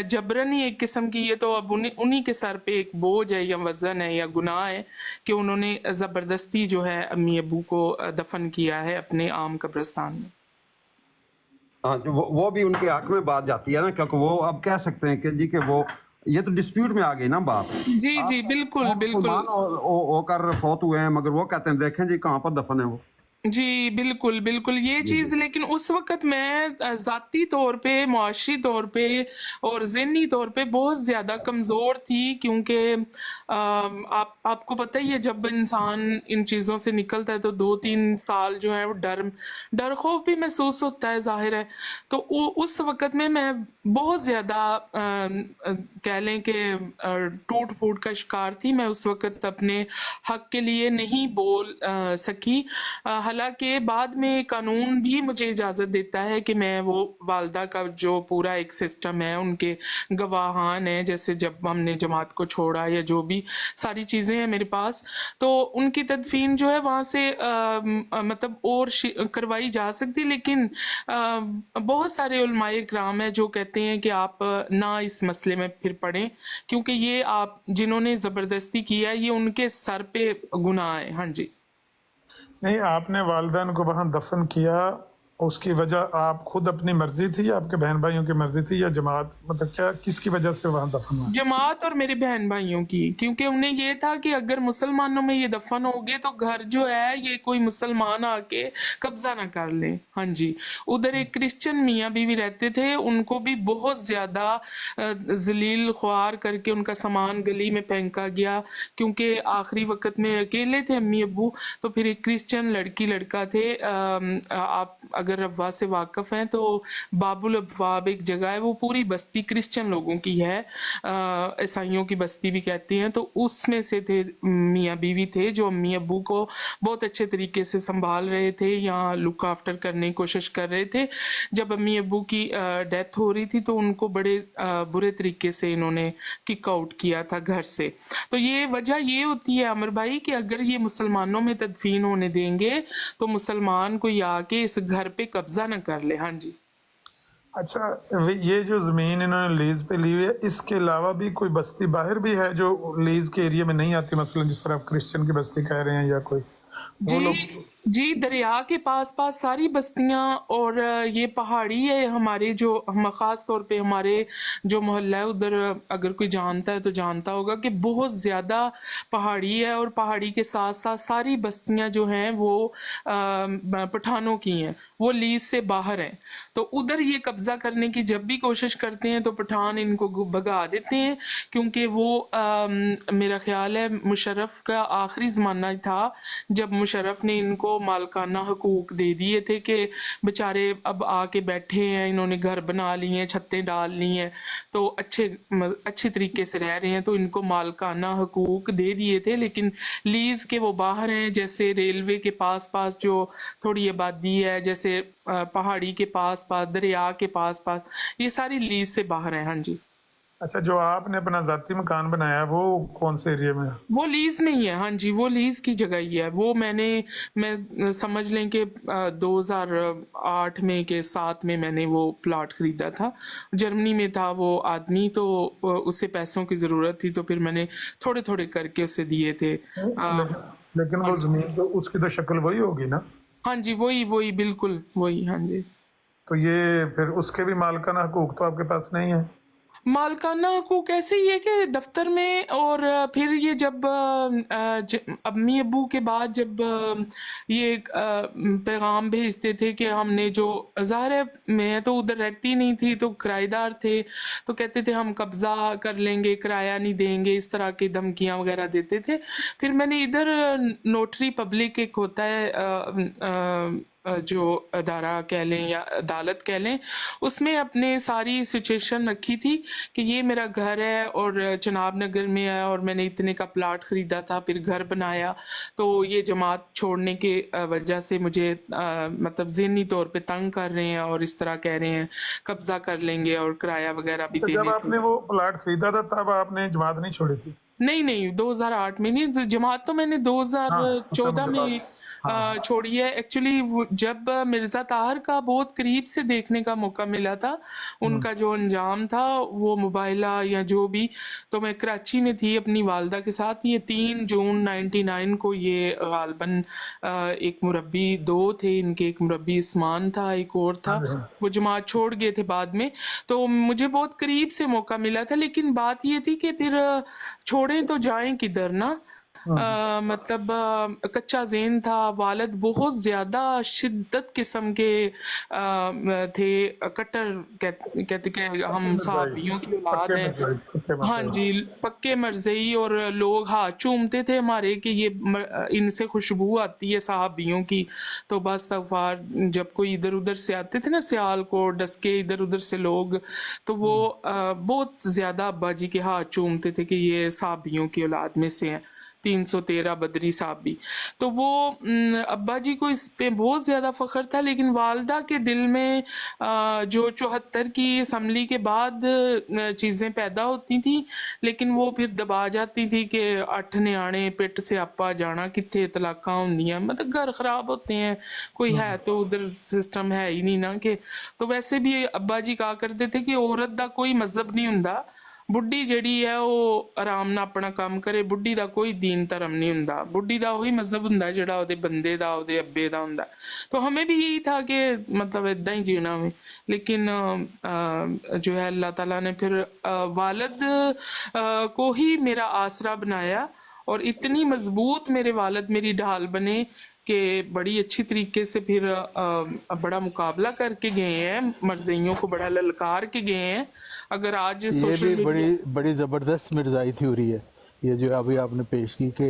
N: जबरन ही एक किस्म की, ये तो अब उन्हीं के सर पे एक बोझ है या वजन है या गुनाह है कि उन्होंने ज़बरदस्ती जो है अम्मी अब्बू को दफन किया है अपने आम कब्रिस्तान में।
C: हाँ, जो वो भी उनके हक में बात जाती है ना, क्योंकि वो अब कह सकते हैं कि जी कि वो ये तो डिस्प्यूट में आ गई ना बात।
N: जी जी, बिल्कुल बिल्कुल।
C: होकर फौत हुए हैं, मगर वो कहते हैं देखें जी कहाँ पर दफन है वो।
N: जी बिल्कुल बिल्कुल, ये चीज़। लेकिन उस वक़्त मैं ज़ाती तौर पे, मुआशी तौर पे और ज़हनी तौर पे बहुत ज़्यादा कमज़ोर थी, क्योंकि आपको पता ही है जब इंसान इन चीज़ों से निकलता है तो 2-3 साल जो है वो डर खौफ भी महसूस होता है, ज़ाहिर है। तो उस वक़्त में मैं बहुत ज़्यादा कह लें कि टूट फूट का शिकार थी। मैं उस वक़्त अपने हक़ के लिए नहीं बोल सकी। حالانکہ بعد میں قانون بھی مجھے اجازت دیتا ہے کہ میں وہ والدہ کا جو پورا ایک سسٹم ہے، ان کے گواہان ہیں، جیسے جب ہم نے جماعت کو چھوڑا یا جو بھی ساری چیزیں ہیں میرے پاس، تو ان کی تدفین جو ہے وہاں سے مطلب اور کروائی جا سکتی، لیکن بہت سارے علماء کرام ہیں جو کہتے ہیں کہ آپ نہ اس مسئلے میں پھر پڑیں، کیونکہ یہ آپ جنہوں نے زبردستی کیا ہے یہ ان کے سر پہ گناہ ہے۔ ہاں جی
A: نہیں، آپ نے والدین کو وہاں دفن کیا، اس کی وجہ آپ خود اپنی مرضی تھی یا آپ کے بہن بھائیوں کی مرضی تھی یا جماعت، مطلب کیا کس کی وجہ سے وہاں دفن ہوا؟
N: جماعت اور میرے بہن بھائیوں کی، کیونکہ انہیں یہ تھا کہ اگر مسلمانوں میں یہ دفن ہوگے تو گھر جو ہے یہ کوئی مسلمان آ کے قبضہ نہ کر لیں۔ ہاں جی، ادھر ایک کرسچن میاں بیوی رہتے تھے، ان کو بھی بہت زیادہ ذلیل خوار کر کے ان کا سامان گلی میں پھینکا گیا، کیونکہ آخری وقت میں اکیلے تھے امی ابو، تو پھر ایک کرسچن لڑکی لڑکا تھے، آپ اگر ابوا سے واقف ہیں تو باب الابواب ایک جگہ ہے، وہ پوری بستی کرسچن لوگوں کی ہے، عیسائیوں کی بستی بھی کہتے ہیں، تو اس میں سے تھے میاں بیوی تھے جو امی ابو کو بہت اچھے طریقے سے سنبھال رہے تھے یا لک آفٹر کرنے کی کوشش کر رہے تھے۔ جب امی ابو کی ڈیتھ ہو رہی تھی تو ان کو بڑے برے طریقے سے انہوں نے کک آؤٹ کیا تھا گھر سے۔ تو یہ وجہ یہ ہوتی ہے عامر بھائی کہ اگر یہ مسلمانوں میں تدفین ہونے دیں گے تو مسلمان کوئی آ کے اس گھر پہ قبضہ نہ کر لے۔ ہاں جی
A: اچھا، یہ جو زمین انہوں نے لیز پہ لی ہوئی ہے، اس کے علاوہ بھی کوئی بستی باہر بھی ہے جو لیز کے ایریا میں نہیں آتی، مثلا جس طرح آپ کرسچن کی بستی کہہ رہے ہیں یا کوئی وہ لوگ؟
N: جی دریا کے پاس پاس ساری بستیاں، اور یہ پہاڑی ہے ہمارے، جو خاص طور پہ ہمارے جو محلہ ہے ادھر اگر کوئی جانتا ہے تو جانتا ہوگا کہ بہت زیادہ پہاڑی ہے، اور پہاڑی کے ساتھ ساتھ ساری بستیاں جو ہیں وہ پٹھانوں کی ہیں، وہ لیز سے باہر ہیں، تو ادھر یہ قبضہ کرنے کی جب بھی کوشش کرتے ہیں تو پٹھان ان کو بھگا دیتے ہیں، کیونکہ وہ میرا خیال ہے مشرف کا آخری زمانہ تھا جب مشرف نے ان کو مالکانہ حقوق دے دیے تھے کہ بچارے اب آ کے بیٹھے ہیں، انہوں نے گھر بنا لی ہیں، چھتیں ڈال لی ہیں، تو اچھے طریقے سے رہ رہے ہیں، تو ان کو مالکانہ حقوق دے دیے تھے، لیکن لیز کے وہ باہر ہیں، جیسے ریلوے کے پاس پاس جو تھوڑی آبادی ہے، جیسے پہاڑی کے پاس پاس، دریا کے پاس پاس، یہ ساری لیز سے باہر ہیں۔ ہاں جی
A: اچھا، جو آپ نے اپنا ذاتی مکان بنایا وہ کون سے ایریا میں ہے؟
N: وہ لیز میں ہی ہے۔ ہاں جی وہ لیز کی جگہ ہی ہے، وہ میں سمجھ لیں کہ 2008 میں کہ 7 میں میں نے وہ پلاٹ خریدا تھا، جرمنی میں تھا وہ آدمی، تو اسے پیسوں کی ضرورت تھی، تو پھر میں نے تھوڑے تھوڑے کر کے اسے دیے تھے۔
A: لیکن وہ زمین تو اس کی تو شکل وہی ہوگی نا؟
N: ہاں جی وہی بالکل وہی۔ ہاں جی
A: تو یہ پھر اس کے بھی مالکانہ حقوق تو آپ کے پاس نہیں ہے؟
N: مالکانہ حقوق ایسے ہی ہے کہ دفتر میں، اور پھر یہ جب امی ابو کے بعد جب یہ پیغام بھیجتے تھے کہ ہم نے جو ظاہر ہے میں تو ادھر رہتی نہیں تھی، تو کرایہ دار تھے، تو کہتے تھے ہم قبضہ کر لیں گے، کرایہ نہیں دیں گے، اس طرح کی دھمکیاں وغیرہ دیتے تھے۔ پھر میں نے ادھر نوٹری پبلک ایک ہوتا ہے جو ادارہ کہہ لیں یا عدالت کہہ لیں، اس میں اپنے ساری سچویشن رکھی تھی کہ یہ میرا گھر ہے اور چناب نگر میں ہے، اور میں نے اتنے کا پلاٹ خریدا تھا، پھر گھر بنایا، تو یہ جماعت چھوڑنے کے وجہ سے مجھے مطلب ذہنی طور پہ تنگ کر رہے ہیں، اور اس طرح کہہ رہے ہیں قبضہ کر لیں گے اور کرایہ وغیرہ بھی دینے
A: جب آپ نے وہ پلاٹ خریدا تھا تب آپ نے جماعت نہیں چھوڑی تھی؟
N: نہیں 2008 میں نہیں، جماعت تو میں نے 2014 میں چھوڑی ہے۔ ایکچولی جب مرزا طاہر کا بہت قریب سے دیکھنے کا موقع ملا تھا، ان کا جو انجام تھا وہ مباحلہ یا جو بھی، تو میں کراچی میں تھی اپنی والدہ کے ساتھ، یہ 3 جون 99 کو یہ غالباً ایک مربی 2 تھے ان کے، ایک مربی عثمان تھا، ایک اور تھا، وہ جماعت چھوڑ گئے تھے بعد میں، تو مجھے بہت قریب سے موقع ملا تھا، لیکن بات یہ تھی کہ پھر چھوڑیں تو جائیں کدھر نا، مطلب کچا ذہن تھا، والد بہت زیادہ شدت قسم کے تھے، کٹر کہتے کہ ہم صحابیوں کی اولاد ہیں، ہاں جی پکے مرزئی، اور لوگ ہاتھ چومتے تھے ہمارے کہ یہ ان سے خوشبو آتی ہے صحابیوں کی، تو بس استغفار، جب کوئی ادھر ادھر سے آتے تھے نا سیال کو ڈس کے ادھر ادھر سے لوگ، تو وہ بہت زیادہ ابا جی کے ہاتھ چومتے تھے کہ یہ صحابیوں کی اولاد میں سے ہیں، 313 बदरी साहब भी। तो वो अब्बा जी को इस पे बहुत ज़्यादा फ़ख्र था, लेकिन वालदा के दिल में जो 74 की असम्बली के बाद चीज़ें पैदा होती थी, लेकिन वो फिर दबा जाती थी कि 8 न्याणे पिट से आपा जाना कितने तलाक़ा होंदियां, मतलब घर ख़राब होते हैं, कोई है तो उधर सिस्टम है ही नहीं ना कि। तो वैसे भी अब्बा जी कहा करते थे कि औरत दा कोई मजहब नहीं हुंदा, बुढ़ी ਜਿਹੜੀ ਹੈ ਉਹ ਆਰਾਮ ਨਾਲ ਆਪਣਾ ਕੰਮ ਕਰੇ, ਬੁੱਢੀ ਦਾ ਕੋਈ दीन धर्म नहीं ਹੁੰਦਾ, ਬੁੱਢੀ ਦਾ ਉਹੀ ਮਜ਼ਹਬ ਹੁੰਦਾ ਜਿਹੜਾ ਉਹਦੇ ਬੰਦੇ ਦਾ, ਉਹਦੇ ਅੱਬੇ ਦਾ ਹੁੰਦਾ। तो हमें भी यही था कि मतलब इतना ही जीना है, लेकिन जो है अल्लाह ताला ने फिर वालिद को ही मेरा आसरा बनाया, और इतनी मजबूत मेरे वालिद मेरी ढाल बने कि बड़ी अच्छी तरीके से फिर बड़ा मुकाबला करके गए हैं, मर्जियों को बड़ा ललकार के गए हैं। अगर आज
I: ये भी बड़ी ज़बरदस्त मिर्ज़ाई थ्योरी है ये जो अभी आपने पेश की कि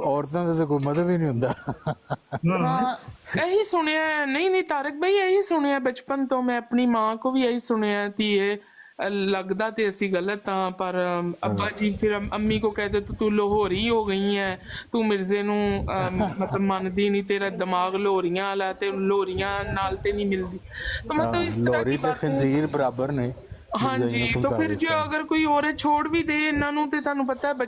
I: औरतों का तो कोई मदद ही नहीं ਹੁੰਦਾ।
N: यही सुनिया है, नहीं तारक भाई यही सुनिया बचपन तो, मैं अपनी माँ को भी यही सुनिया थी, ये लगता तो असी गलत हाँ, पर अब्बा जी फिर अम्मी को कहते तो तू लाहौरी हो गई है, तू मिर्जे नू मतलब मानदी नहीं, तेरा दिमाग लाहौरियां वाला ते लाहौरियां नाल ते नहीं मिलदी। तो मतलब इस तरह की बात
I: खंजीर बराबर ने।
N: हाँ जी, तो फिर जो अगर कोई औरत छोड़ भी दे इन्हां नू ते तुहानू पता है